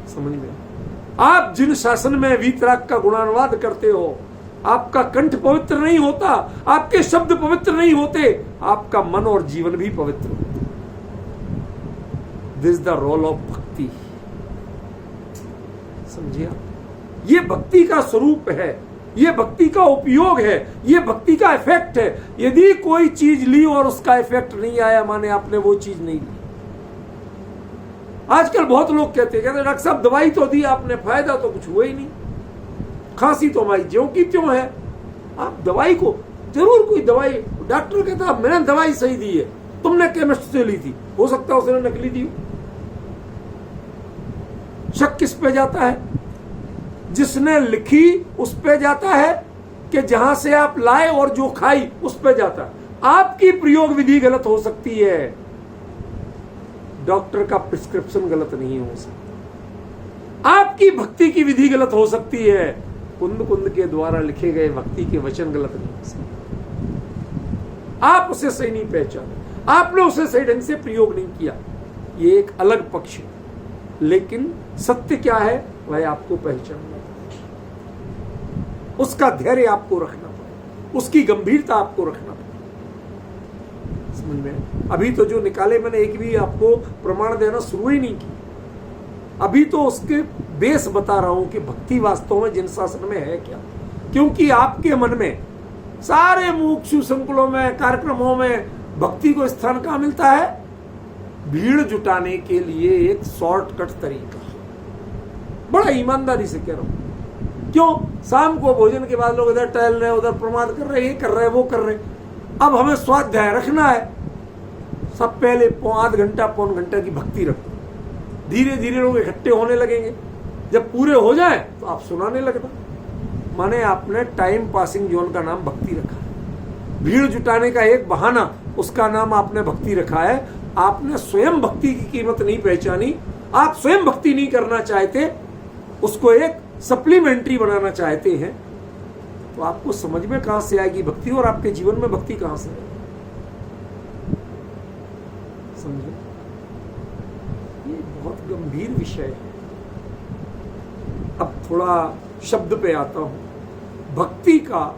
समझ में? आप जिन शासन में वीतराग का गुणानुवाद करते हो, आपका कंठ पवित्र नहीं होता, आपके शब्द पवित्र नहीं होते, आपका मन और जीवन भी पवित्र होता। This is the role of bhakti. समझिए, ये भक्ति का स्वरूप है, ये भक्ति का उपयोग है, ये भक्ति का इफेक्ट है। यदि कोई चीज ली और उसका इफेक्ट नहीं आया, माने आपने वो चीज नहीं ली। आजकल बहुत लोग कहते हैं डॉक्टर साहब दवाई तो दी आपने, फायदा तो कुछ हुआ ही नहीं, खांसी तो हमारी ज्यों की त्यों है। आप दवाई को जरूर कोई दवाई, डॉक्टर कहता मैंने दवाई सही दी है, तुमने केमिस्ट से ली थी, हो सकता है उसने नकली दी हो। शक किस पे जाता है? जिसने लिखी उस पे जाता है कि जहां से आप लाए और जो खाई उस पे जाता है। आपकी प्रयोग विधि गलत हो सकती है, डॉक्टर का प्रिस्क्रिप्शन गलत नहीं हो सकता। आपकी भक्ति की विधि गलत हो सकती है, कुंद कुंद के द्वारा लिखे गए भक्ति के वचन गलत नहीं हो सकते। आप उसे सही नहीं पहचाने, आपने उसे सही ढंग से प्रयोग नहीं किया, ये एक अलग पक्ष है। लेकिन सत्य क्या है वह आपको पहचानना पड़ेगा, उसका धैर्य आपको रखना पड़ेगा, उसकी गंभीरता आपको रखना पड़ेगा। समझ में? अभी तो जो निकाले मैंने एक भी आपको प्रमाण देना शुरू ही नहीं की, अभी तो उसके बेस बता रहा हूं कि भक्ति वास्तव में जिन शासन में है क्या। क्योंकि आपके मन में सारे मुमुक्षु संकुलों में, कार्यक्रमों में भक्ति को स्थान कहां मिलता है? भीड़ जुटाने के लिए एक शॉर्टकट तरीका। बड़ा ईमानदारी से कह रहा हूं। क्यों? शाम को भोजन के बाद लोग इधर टहल रहे, उधर प्रमाद कर रहे, ये कर रहे, वो कर रहे। अब हमें स्वाध्याय रखना है, सब पहले आध घंटा पौन घंटा की भक्ति रखो। धीरे धीरे लोग इकट्ठे होने लगेंगे, जब पूरे हो जाए तो आप सुनाने लगना। माने आपने टाइम पासिंग जोन का नाम भक्ति रखा है, भीड़ जुटाने का एक बहाना, उसका नाम आपने भक्ति रखा है। आपने स्वयं भक्ति की कीमत नहीं पहचानी, आप स्वयं भक्ति नहीं करना चाहते, उसको एक सप्लीमेंट्री बनाना चाहते हैं, तो आपको समझ में कहां से आएगी भक्ति, और आपके जीवन में भक्ति कहां से आएगी? समझे? ये बहुत गंभीर विषय है। अब थोड़ा शब्द पे आता हूं। भक्ति का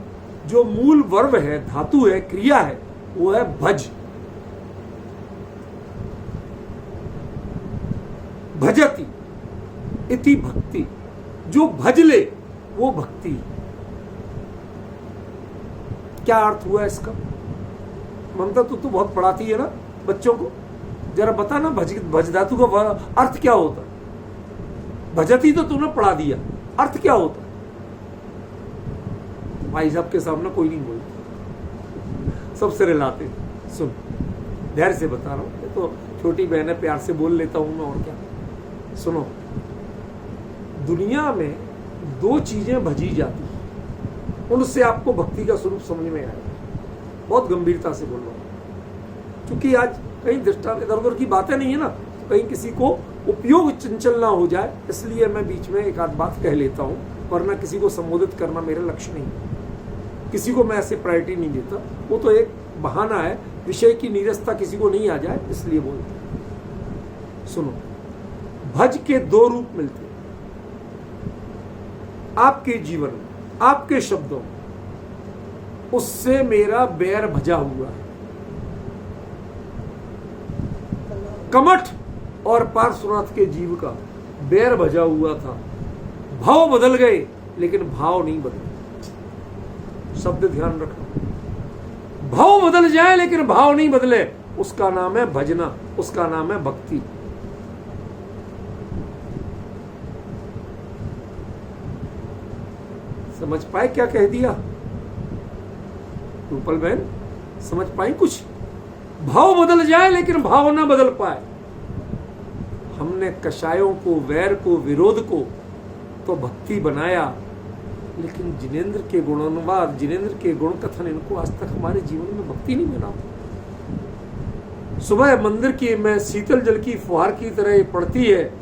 जो मूल वर्ब है, धातु है, क्रिया है, वो है भज। भजति इति भक्ति, जो भज ले वो भक्ति। क्या अर्थ हुआ इसका? ममता तू तो बहुत पढ़ाती है ना बच्चों को, जरा बता ना भज धातु का अर्थ क्या होता? भजती तो तूने पढ़ा दिया, अर्थ क्या होता? भाई साहब के सामने कोई नहीं बोलता, सब सिरे लाते। सुन, धैर्य से बता रहा हूं, तो छोटी बहन है, प्यार से बोल लेता हूं मैं, और क्या। सुनो, दुनिया में दो चीजें भजी जाती हैं, उनसे आपको भक्ति का स्वरूप समझ में आएगा। बहुत गंभीरता से बोल रहा हूं, क्योंकि आज कहीं दृष्टांत इधर उधर की बातें नहीं है ना, कहीं किसी को उपयोग चंचल ना हो जाए, इसलिए मैं बीच में एक आध बात कह लेता हूं, वरना किसी को संबोधित करना मेरा लक्ष्य नहीं है। किसी को मैं ऐसे प्रायोरिटी नहीं देता, वो तो एक बहाना है, विषय की नीरसता किसी को नहीं आ जाए इसलिए बोलते। सुनो, भज के दो रूप मिलते हैं आपके जीवन में, आपके शब्दों में। उससे मेरा बैर भजा हुआ है। कमठ और पार्श्वनाथ के जीव का बैर भजा हुआ था। भाव बदल गए लेकिन भाव नहीं बदले। शब्द ध्यान रखना, भाव बदल जाए लेकिन भाव नहीं बदले, उसका नाम है भजना, उसका नाम है भक्ति। समझ पाए क्या कह दिया रूपल बहन? समझ पाई कुछ? भाव बदल जाए लेकिन भाव ना बदल पाए। हमने कषायों को, वैर को, विरोध को तो भक्ति बनाया, लेकिन जिनेंद्र के गुणानुवाद, जिनेंद्र के गुण कथन, इनको आज तक हमारे जीवन में भक्ति नहीं बना। सुबह मंदिर की में शीतल जल की फुहार की तरह पड़ती है,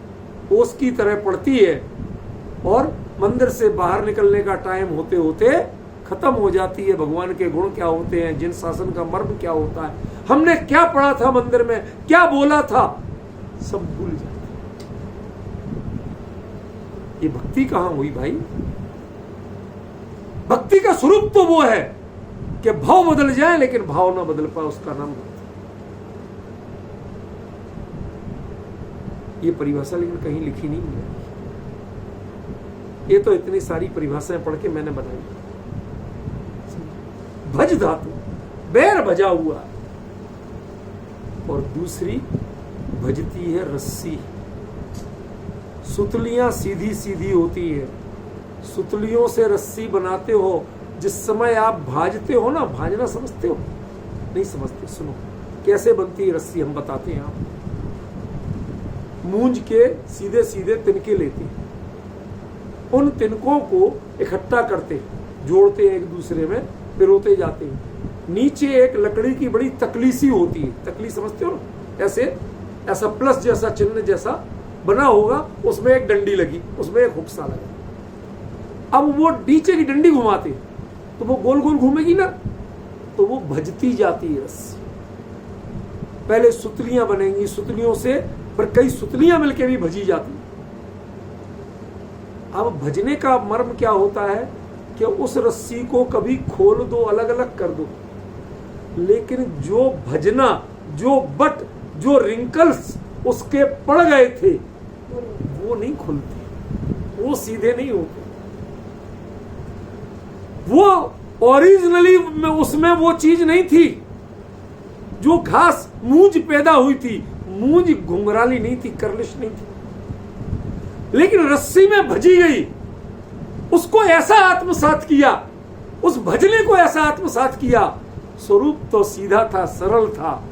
ओस की तरह पड़ती है, और मंदिर से बाहर निकलने का टाइम होते होते खत्म हो जाती है। भगवान के गुण क्या होते हैं, जिन शासन का मर्म क्या होता है, हमने क्या पढ़ा था मंदिर में, क्या बोला था, सब भूल जाते। ये भक्ति कहां हुई भाई? भक्ति का स्वरूप तो वो है कि भाव बदल जाए लेकिन भाव ना बदल पाए, उसका नाम भक्ति। ये परिभाषा लेकिन कहीं लिखी नहीं है, ये तो इतनी सारी परिभाषाएं पढ़ के मैंने बनाई। भज धातु, बैर भजा हुआ, और दूसरी भजती है रस्सी। सुतलियां सीधी सीधी होती है, सुतलियों से रस्सी बनाते हो। जिस समय आप भाजते हो ना, भाजना समझते हो? नहीं समझते। सुनो कैसे बनती है रस्सी, हम बताते हैं। आप मूंज के सीधे सीधे तिनके लेते हैं, उन तिनकों को इकट्ठा करते, जोड़ते हैं एक दूसरे में, पिरोते जाते हैं। नीचे एक लकड़ी की बड़ी तकली सी होती है, तकली समझते हो ना, ऐसे ऐसा प्लस जैसा चिन्ह जैसा बना होगा, उसमें एक डंडी लगी, उसमें एक हुक सा लगा। अब वो नीचे की डंडी घुमाते तो वो गोल गोल घूमेगी ना, तो वो भजती जाती है रस्सी। पहले सुतलियां बनेंगी, सुतलियों से पर कई सुतलियां मिलकर भी भजी जाती। अब भजने का मर्म क्या होता है कि उस रस्सी को कभी खोल दो, अलग अलग कर दो, लेकिन जो भजना, जो बट, जो रिंकल्स उसके पड़ गए थे वो नहीं खुलते, वो सीधे नहीं होते। वो ओरिजिनली में उसमें वो चीज नहीं थी। जो घास मूंज पैदा हुई थी, मूंज घुंघराली नहीं थी, कर्लिश नहीं थी, लेकिन रस्सी में भजी गई। उसको ऐसा आत्मसात किया, उस भजने को ऐसा आत्मसात किया। स्वरूप तो सीधा था, सरल था,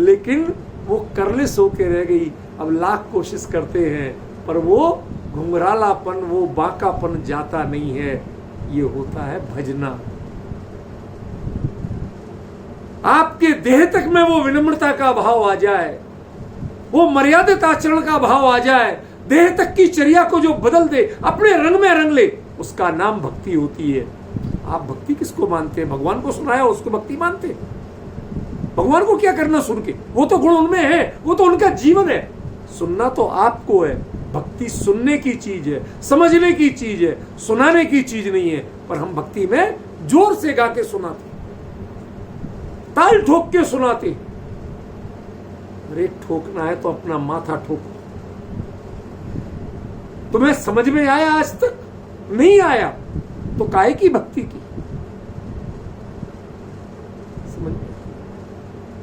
लेकिन वो कर्लिश होके रह गई। अब लाख कोशिश करते हैं पर वो घुंघरालापन, वो बांकापन जाता नहीं है। ये होता है भजना। आपके देह तक में वो विनम्रता का भाव आ जाए, वो मर्यादित आचरण का भाव आ जाए, देह तक की चर्या को जो बदल दे, अपने रंग में रंग ले, उसका नाम भक्ति होती है। आप भक्ति किसको मानते हैं? भगवान को सुनाया उसको भक्ति मानते हैं? भगवान को क्या करना सुन के? वो तो गुण उनमें है, वो तो उनका जीवन है। सुनना तो आपको है। भक्ति सुनने की चीज है, समझने की चीज है, सुनाने की चीज नहीं है। पर हम भक्ति में जोर से गा के सुनाते, ताल ठोक के सुनाते। अरे ठोकना है तो अपना माथा ठोको। तुम्हें समझ में आया? आज तक नहीं आया तो काहे की भक्ति की? समझ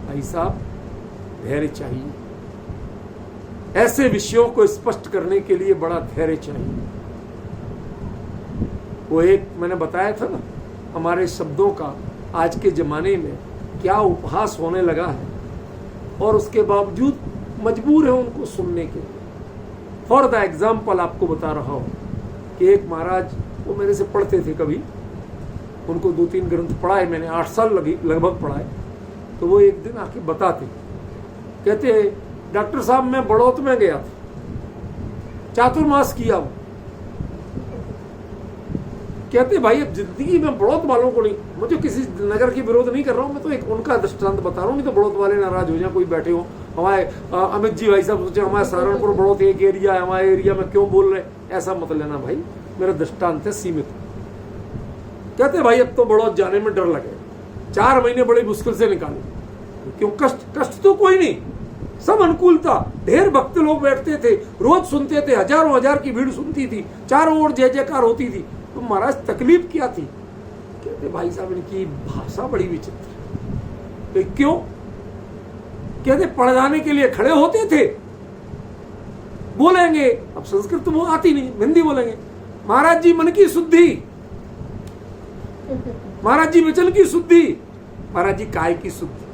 भाई साहब, धैर्य चाहिए। ऐसे विषयों को स्पष्ट करने के लिए बड़ा धैर्य चाहिए। वो एक मैंने बताया था ना, हमारे शब्दों का आज के जमाने में क्या उपहास होने लगा है, और उसके बावजूद मजबूर है उनको सुनने के लिए। फॉर द एग्जाम्पल आपको बता रहा हूं कि एक महाराज, वो मेरे से पढ़ते थे कभी, उनको 2-3 ग्रंथ पढ़ाए मैंने, 8 साल लगभग पढ़ाए। तो वो एक दिन आके बताते, कहते डॉक्टर साहब मैं बड़ौत में गया था, चातुर्मास किया। वो कहते भाई अब जिंदगी में बड़ौत वालों को नहीं, मुझे किसी नगर की विरोध नहीं कर रहा हूं, मैं तो एक उनका दृष्टांत बता रहा हूं, नहीं तो बड़ौत वाले नाराज हो जाए, कोई बैठे हो। हमारे अमित जी भाई साहब सोचे हमारे सहारनपुर बड़ौत एक एरिया है, हमारे एरिया में क्यों बोल रहे, ऐसा मत लेना भाई, मेरा दृष्टांत है सीमित। कहते भाई अब तो बड़ौत जाने में डर लगे, 4 महीने बड़ी मुश्किल से निकाले। क्यों? कष्ट तो कोई नहीं, सब अनुकूल था। ढेर भक्त लोग बैठते थे, रोज सुनते थे, हजारों हजार की भीड़ सुनती थी, चारों ओर जय जयकार होती थी। तो महाराज तकलीफ क्या थी? कहते भाई साहब इनकी भाषा बड़ी विचित्र। तो क्यों? कहते पढ़ाने के लिए खड़े होते थे, बोलेंगे, अब संस्कृत तो वो आती नहीं, हिंदी बोलेंगे, महाराज जी मन की शुद्धि, महाराज जी वचन की शुद्धि, महाराज जी काय की शुद्धि।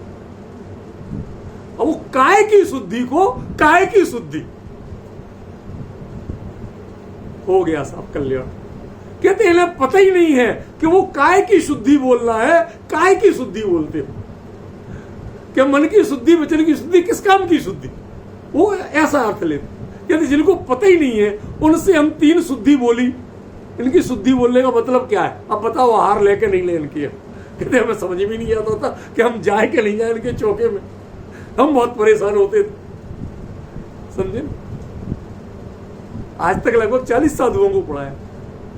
अब वो काय की शुद्धि को काय की शुद्धि हो गया साहब कल्याण। कहते इन्हें पता ही नहीं है कि वो काय की शुद्धि बोलना है, काय की शुद्धि बोलते हो। क्या मन की शुद्धि, वचन की शुद्धि, किस काम की शुद्धि? वो ऐसा अर्थ लेते। कहते जिनको पता ही नहीं है उनसे हम 3 शुद्धि बोली, इनकी शुद्धि बोलने का मतलब क्या है? अब बताओ हार लेके नहीं ले इनकी। कहते हमें समझ में नहीं आता था कि हम जाए कि नहीं जाए इनके चौके में, हम बहुत परेशान होते थे, समझे। आज तक लगभग 40 साधुओं को पढ़ाया,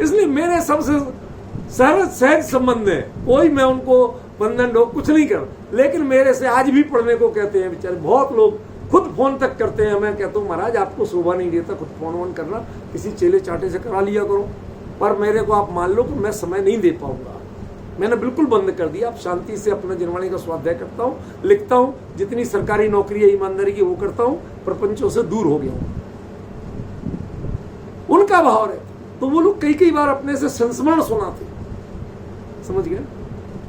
इसलिए मेरे सबसे सहज संबंध है। कोई मैं उनको बंधन ढोक कुछ नहीं कर, लेकिन मेरे से आज भी पढ़ने को कहते हैं बेचारे। बहुत लोग खुद फोन तक करते हैं। मैं कहता हूँ महाराज आपको शोभा नहीं देता खुद फोन वोन करना, किसी चेले चाटे से करा लिया करो। पर मेरे को आप मान लो कि मैं समय नहीं दे पाऊंगा, मैंने बिल्कुल बंद कर दिया। अब शांति से अपना जनवाणी का स्वाध्याय करता हूँ, लिखता हूँ, जितनी सरकारी नौकरी है ईमानदारी की वो करता हूँ, प्रपंचों से दूर हो गया हूँ। का भाव रहता, तो वो लोग कई बार अपने से संस्मरण सुनाते, समझ गए।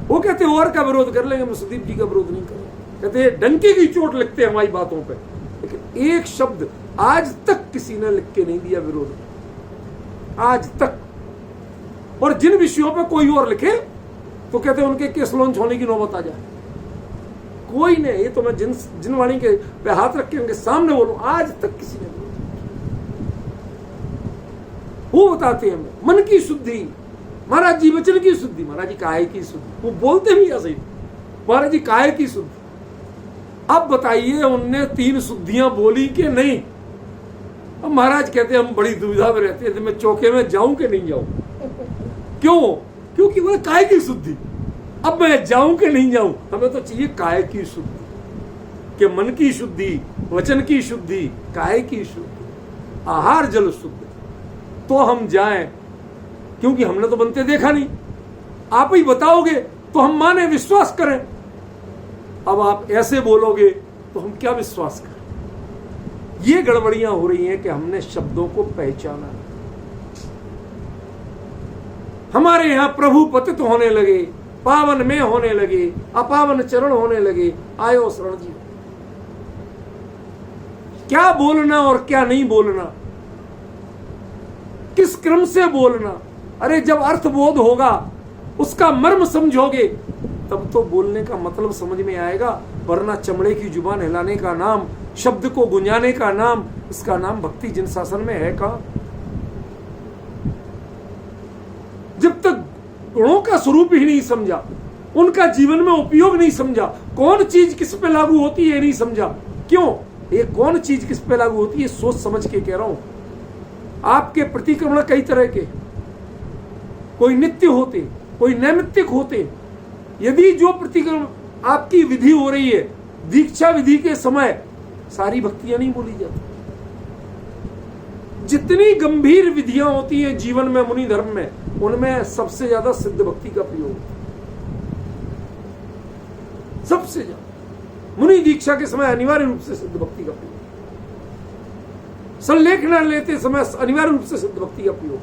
वो कहते और का विरोध कर लेंगे, सुदीप जी का विरोध नहीं करेंगे। कहते डंके की चोट लिखते हैं हमारी बातों पे, लेकिन एक शब्द आज तक किसी ने लिख के नहीं दिया विरोध, आज तक। और जिन विषयों पे कोई और लिखे तो कहते हैं उनके केस लॉन्च होने की नौबत आ जाए। कोई ने, ये तो मैं जिन वाणी के पे हाथ रख के उनके सामने बोलूं, आज तक किसी ने बोला। वो बताते हैं मन की शुद्धि, महाराज जी वचन की शुद्धि, महाराज जी काहे की शुद्धि, वो बोलते भी ऐसे ही, महाराज जी काहे की शुद्धि। अब बताइए उनने 3 शुद्धियां बोली कि नहीं। अब महाराज कहते हम बड़ी दुविधा में रहते हैं, मैं चौके में जाऊं कि नहीं जाऊं। क्यों? क्योंकि बोले काय की शुद्धि, अब मैं जाऊं कि नहीं जाऊं। हमें तो चाहिए काय की शुद्धि, कि मन की शुद्धि, वचन की शुद्धि, काय की शुद्धि, आहार जल शुद्ध, तो हम जाएं। क्योंकि हमने तो बनते देखा नहीं, आप ही बताओगे तो हम माने, विश्वास करें। अब आप ऐसे बोलोगे तो हम क्या विश्वास करें। ये गड़बड़ियां हो रही हैं कि हमने शब्दों को पहचाना। हमारे यहां प्रभु पतित होने लगे, पावन में होने लगे, अपावन चरण होने लगे, आयो शरण जी। क्या बोलना और क्या नहीं बोलना, किस क्रम से बोलना। अरे जब अर्थबोध होगा, उसका मर्म समझोगे, तब तो बोलने का मतलब समझ में आएगा। वरना चमड़े की जुबान हिलाने का नाम, शब्द को गुंजाने का नाम, इसका नाम भक्ति जिन शासन में है कहां। जब तक गुणों का स्वरूप ही नहीं समझा, उनका जीवन में उपयोग नहीं समझा, कौन चीज किस पे लागू होती है नहीं समझा। क्यों? ये कौन चीज किस पे लागू होती है सोच समझ के कह रहा हूं। आपके प्रतिक्रमण कई तरह के, कोई नित्य होते, कोई नैमित्तिक होते। यदि जो प्रतिक्रमण आपकी विधि हो रही है, दीक्षा विधि के समय सारी भक्तियां नहीं बोली जाती। जितनी गंभीर विधियां होती हैं जीवन में, मुनि धर्म में, उनमें सबसे ज्यादा सिद्ध भक्ति का प्रयोग, सबसे ज्यादा मुनि दीक्षा के समय अनिवार्य रूप से सिद्ध भक्ति का प्रयोग, संलेखना लेते समय अनिवार्य रूप से सिद्ध भक्ति का प्रयोग।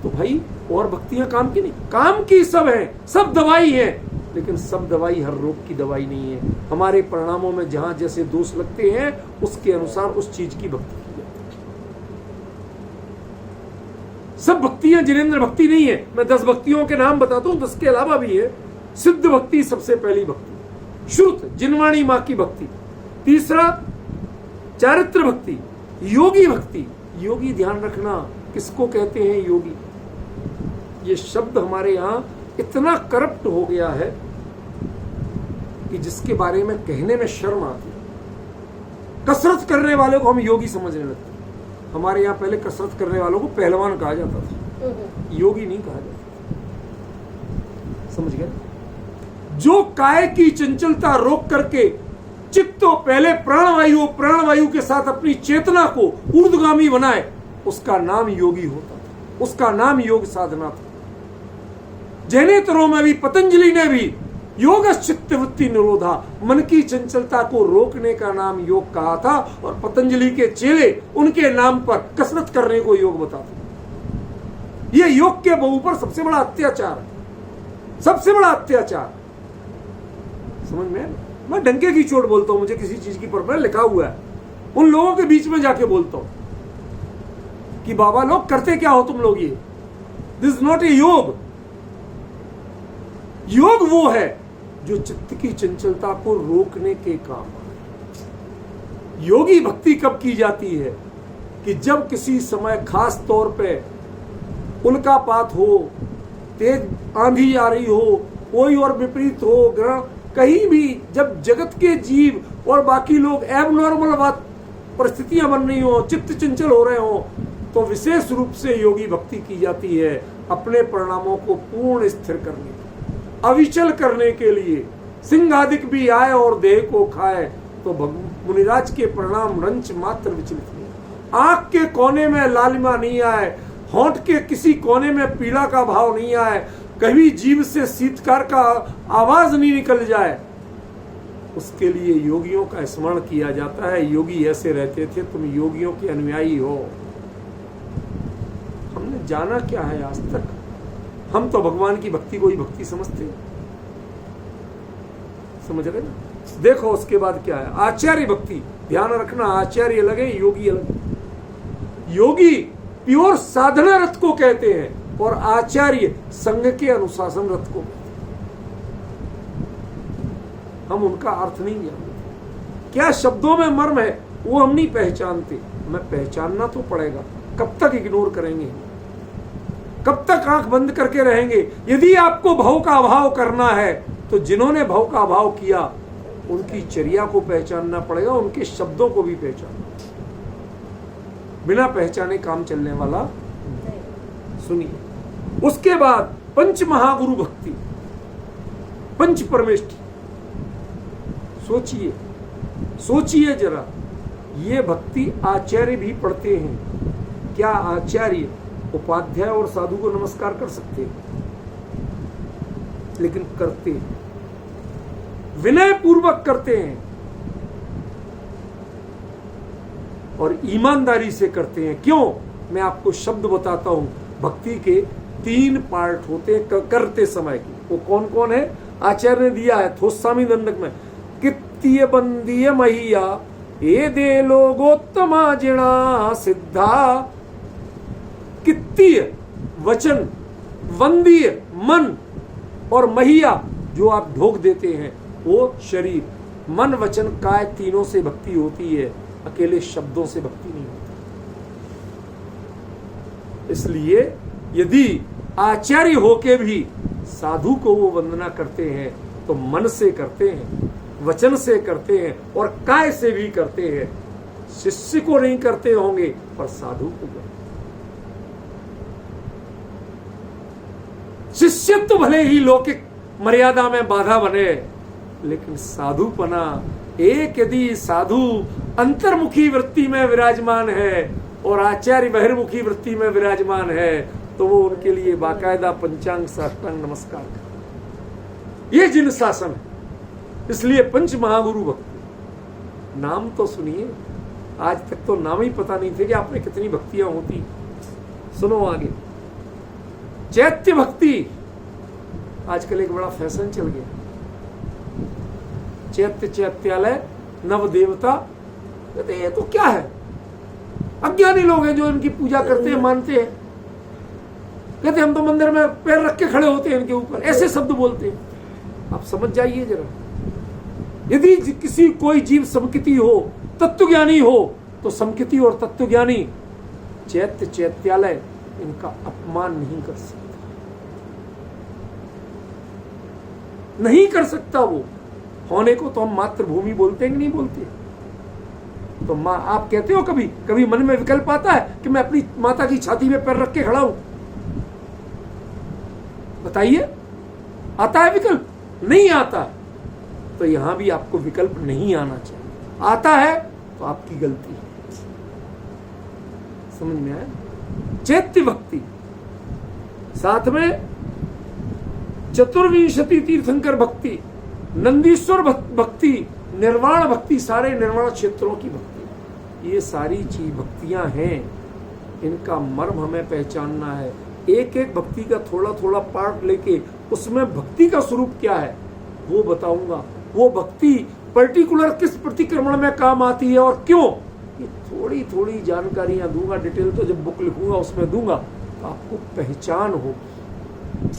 तो भाई और भक्तियां काम की नहीं, काम की सब है, सब दवाई है, लेकिन सब दवाई हर रोग की दवाई नहीं है। हमारे परिणामों में जहां जैसे दोष लगते हैं, उसके अनुसार उस चीज की भक्ति की जाती है। सब भक्तियां जिनेंद्र भक्ति नहीं है। मैं 10 भक्तियों के नाम बताता हूं, 10 के अलावा भी है। सिद्ध भक्ति सबसे पहली भक्ति, श्रुत जिनवाणी मां की भक्ति। तीसरा चारित्र भक्ति, योगी भक्ति। योगी ध्यान रखना, किसको कहते हैं योगी। ये शब्द हमारे यहां इतना करप्ट हो गया है कि जिसके बारे में कहने में शर्म आती है। कसरत करने वाले को हम योगी समझने लगते। हमारे यहां पहले कसरत करने वालों को पहलवान कहा जाता था, योगी नहीं कहा जाता। समझ गए? जो काय की चंचलता रोक करके चित्तो पहले प्राणवायु के साथ अपनी चेतना को ऊर्ध्वगामी बनाए, उसका नाम योगी होता था, उसका नाम योग साधना था। जैनेतरों में भी पतंजलि ने भी योग चित्तवृत्ति निरोधा, मन की चंचलता को रोकने का नाम योग कहा था। और पतंजलि के चेले उनके नाम पर कसरत करने को योग बताते। ये योग के ऊपर सबसे बड़ा अत्याचार है, सबसे बड़ा अत्याचार। समझ में? मैं डंके की चोट बोलता हूं, मुझे किसी चीज की परवाह, लिखा हुआ है, उन लोगों के बीच में जाके बोलता हूं कि बाबा लोग करते क्या हो तुम लोग। ये दिस इज नॉट ए योग। योग वो है जो चित्त की चंचलता को रोकने के काम। योगी भक्ति कब की जाती है कि जब किसी समय खास तौर पे उल्कापात हो, तेज आंधी आ रही हो, कोई और विपरीत हो, ग्रहण कहीं भी, जब जगत के जीव और बाकी लोग एबनॉर्मल बात परिस्थितियां बन रही हो, चित्त चंचल हो रहे हो, तो विशेष रूप से योगी भक्ति की जाती है अपने परिणामों को पूर्ण स्थिर करने, अविचल करने के लिए। सिंहादिक भी आए और देह को खाए तो मुनिराज के परिणाम रंच मात्र विचलित नहीं। आंख के कोने में लालिमा नहीं आए, होंठ के किसी कोने में पीड़ा का भाव नहीं आए, कभी जीव से शीतकार का आवाज नहीं निकल जाए, उसके लिए योगियों का स्मरण किया जाता है। योगी ऐसे रहते थे, तुम योगियों के अनुयायी हो। हमने जाना क्या है आज तक? हम तो भगवान की भक्ति को ही भक्ति समझते हैं, समझ रहे ना? देखो उसके बाद क्या है, आचार्य भक्ति। ध्यान रखना, आचार्य अलग है, योगी अलग है। योगी प्योर साधना रथ को कहते हैं और आचार्य संघ के अनुशासन रथ को। हम उनका अर्थ नहीं जानते, क्या शब्दों में मर्म है वो हम नहीं पहचानते। हमें पहचानना तो पड़ेगा। कब तक इग्नोर करेंगे, कब तक आंख बंद करके रहेंगे? यदि आपको भाव का अभाव करना है तो जिन्होंने भाव का अभाव किया उनकी चर्या को पहचानना पड़ेगा, उनके शब्दों को भी पहचानना। बिना पहचाने काम चलने वाला। सुनिए, उसके बाद पंच महागुरु भक्ति, पंच परमेष्ठी। सोचिए, सोचिए जरा, ये भक्ति आचार्य भी पढ़ते हैं। क्या आचार्य उपाध्याय और साधु को नमस्कार कर सकते हैं? लेकिन करते हैं, विनय पूर्वक करते हैं और ईमानदारी से करते हैं। क्यों? मैं आपको शब्द बताता हूं। भक्ति के 3 पार्ट होते हैं करते समय के। वो कौन कौन है? आचार्य ने दिया है थोस्वामी दंडक में। कित्तीय बंदीय महिया ये दे लोगोत्तमा जिणा सिद्धा। कित्तीय वचन, वंदीय मन और महिया जो आप ढोक देते हैं वो शरीर। मन वचन काय तीनों से भक्ति होती है, अकेले शब्दों से भक्ति नहीं होती। इसलिए यदि आचार्य होके भी साधु को वो वंदना करते हैं तो मन से करते हैं, वचन से करते हैं और काय से भी करते हैं। शिष्य को नहीं करते होंगे पर साधु को करते। शिष्यत्व भले ही लौकिक मर्यादा में बाधा बने, लेकिन साधुपना, एक यदि साधु अंतर्मुखी वृत्ति में विराजमान है और आचार्य बहिर्मुखी वृत्ति में विराजमान है तो वो उनके लिए बाकायदा पंचांग साष्टांग नमस्कार कर। ये जिन शासन है। इसलिए पंच महागुरु भक्ति। नाम तो सुनिए, आज तक तो नाम ही पता नहीं थे कि आप में कितनी भक्तियां होती। सुनो आगे, चैत्य भक्ति। आजकल एक बड़ा फैशन चल गया, चैत्य चैत्यालय नव देवता। कहते हैं ये तो क्या है? अज्ञानी लोग हैं जो इनकी पूजा करते हैं, मानते हैं। कहते हम तो मंदिर में पैर रख के खड़े होते हैं इनके ऊपर, ऐसे शब्द बोलते हैं। आप समझ जाइए जरा, यदि किसी कोई जीव समकिति हो, तत्वज्ञानी हो, तो समकिति और तत्वज्ञानी चैत्य चैत्यालय इनका अपमान नहीं कर सकता, नहीं कर सकता। वो होने को तो हम मातृभूमि बोलते हैं कि नहीं बोलते? तो माँ, आप कहते हो कभी कभी मन में विकल्प आता है कि मैं अपनी माता की छाती में पैर रख के खड़ा हूं? बताइए, आता है विकल्प? नहीं आता। तो यहां भी आपको विकल्प नहीं आना चाहिए। आता है तो आपकी गलती है। समझ में आया? चैत्य भक्ति, साथ में चतुर्विंशति तीर्थंकर भक्ति, नंदीश्वर भक्ति, निर्वाण भक्ति, सारे निर्वाण क्षेत्रों की भक्ति। ये सारी चीज भक्तियां हैं, इनका मर्म हमें पहचानना है। एक एक भक्ति का थोड़ा थोड़ा पार्ट लेके उसमें भक्ति का स्वरूप क्या है वो बताऊंगा। वो भक्ति पर्टिकुलर किस प्रतिक्रमण में काम आती है और क्यों, ये थोड़ी थोड़ी जानकारियां दूंगा। डिटेल तो जब बुक लिखूंगा उसमें दूंगा, तो आपको पहचान होगी।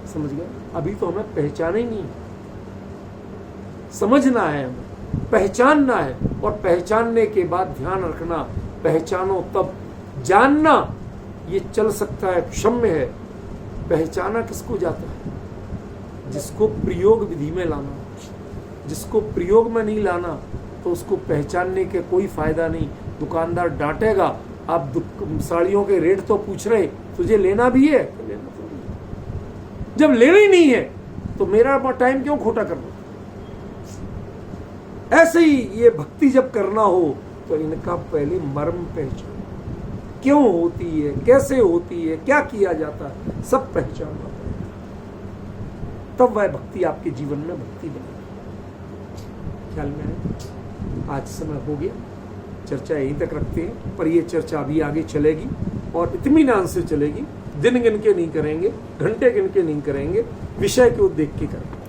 समझ गए? अभी तो हमें पहचान ही नहीं, समझना है, हमें पहचानना है। और पहचानने के बाद ध्यान रखना, पहचानो तब जानना ये चल सकता है, क्षम्य है। पहचाना किसको जाता है? जिसको प्रयोग विधि में लाना। जिसको प्रयोग में नहीं लाना तो उसको पहचानने के कोई फायदा नहीं। दुकानदार डांटेगा, आप साड़ियों के रेट तो पूछ रहे, तुझे लेना भी है तो लेना तो नहीं। जब लेना ही नहीं है तो मेरा टाइम क्यों खोटा करना? ऐसे ही ये भक्ति जब करना हो तो इनका पहले मर्म पहचान, क्यों होती है, कैसे होती है, क्या किया जाता है, सब पहचानना पड़ेगा। तब वह भक्ति आपके जीवन में भक्ति बनेगी। ख्याल में आए? आज समय हो गया, चर्चा यहीं तक रखते हैं, पर यह चर्चा अभी आगे चलेगी और इत्मीनान से चलेगी। दिन गिन के नहीं करेंगे, घंटे गिन के नहीं करेंगे, विषय को देख के करेंगे।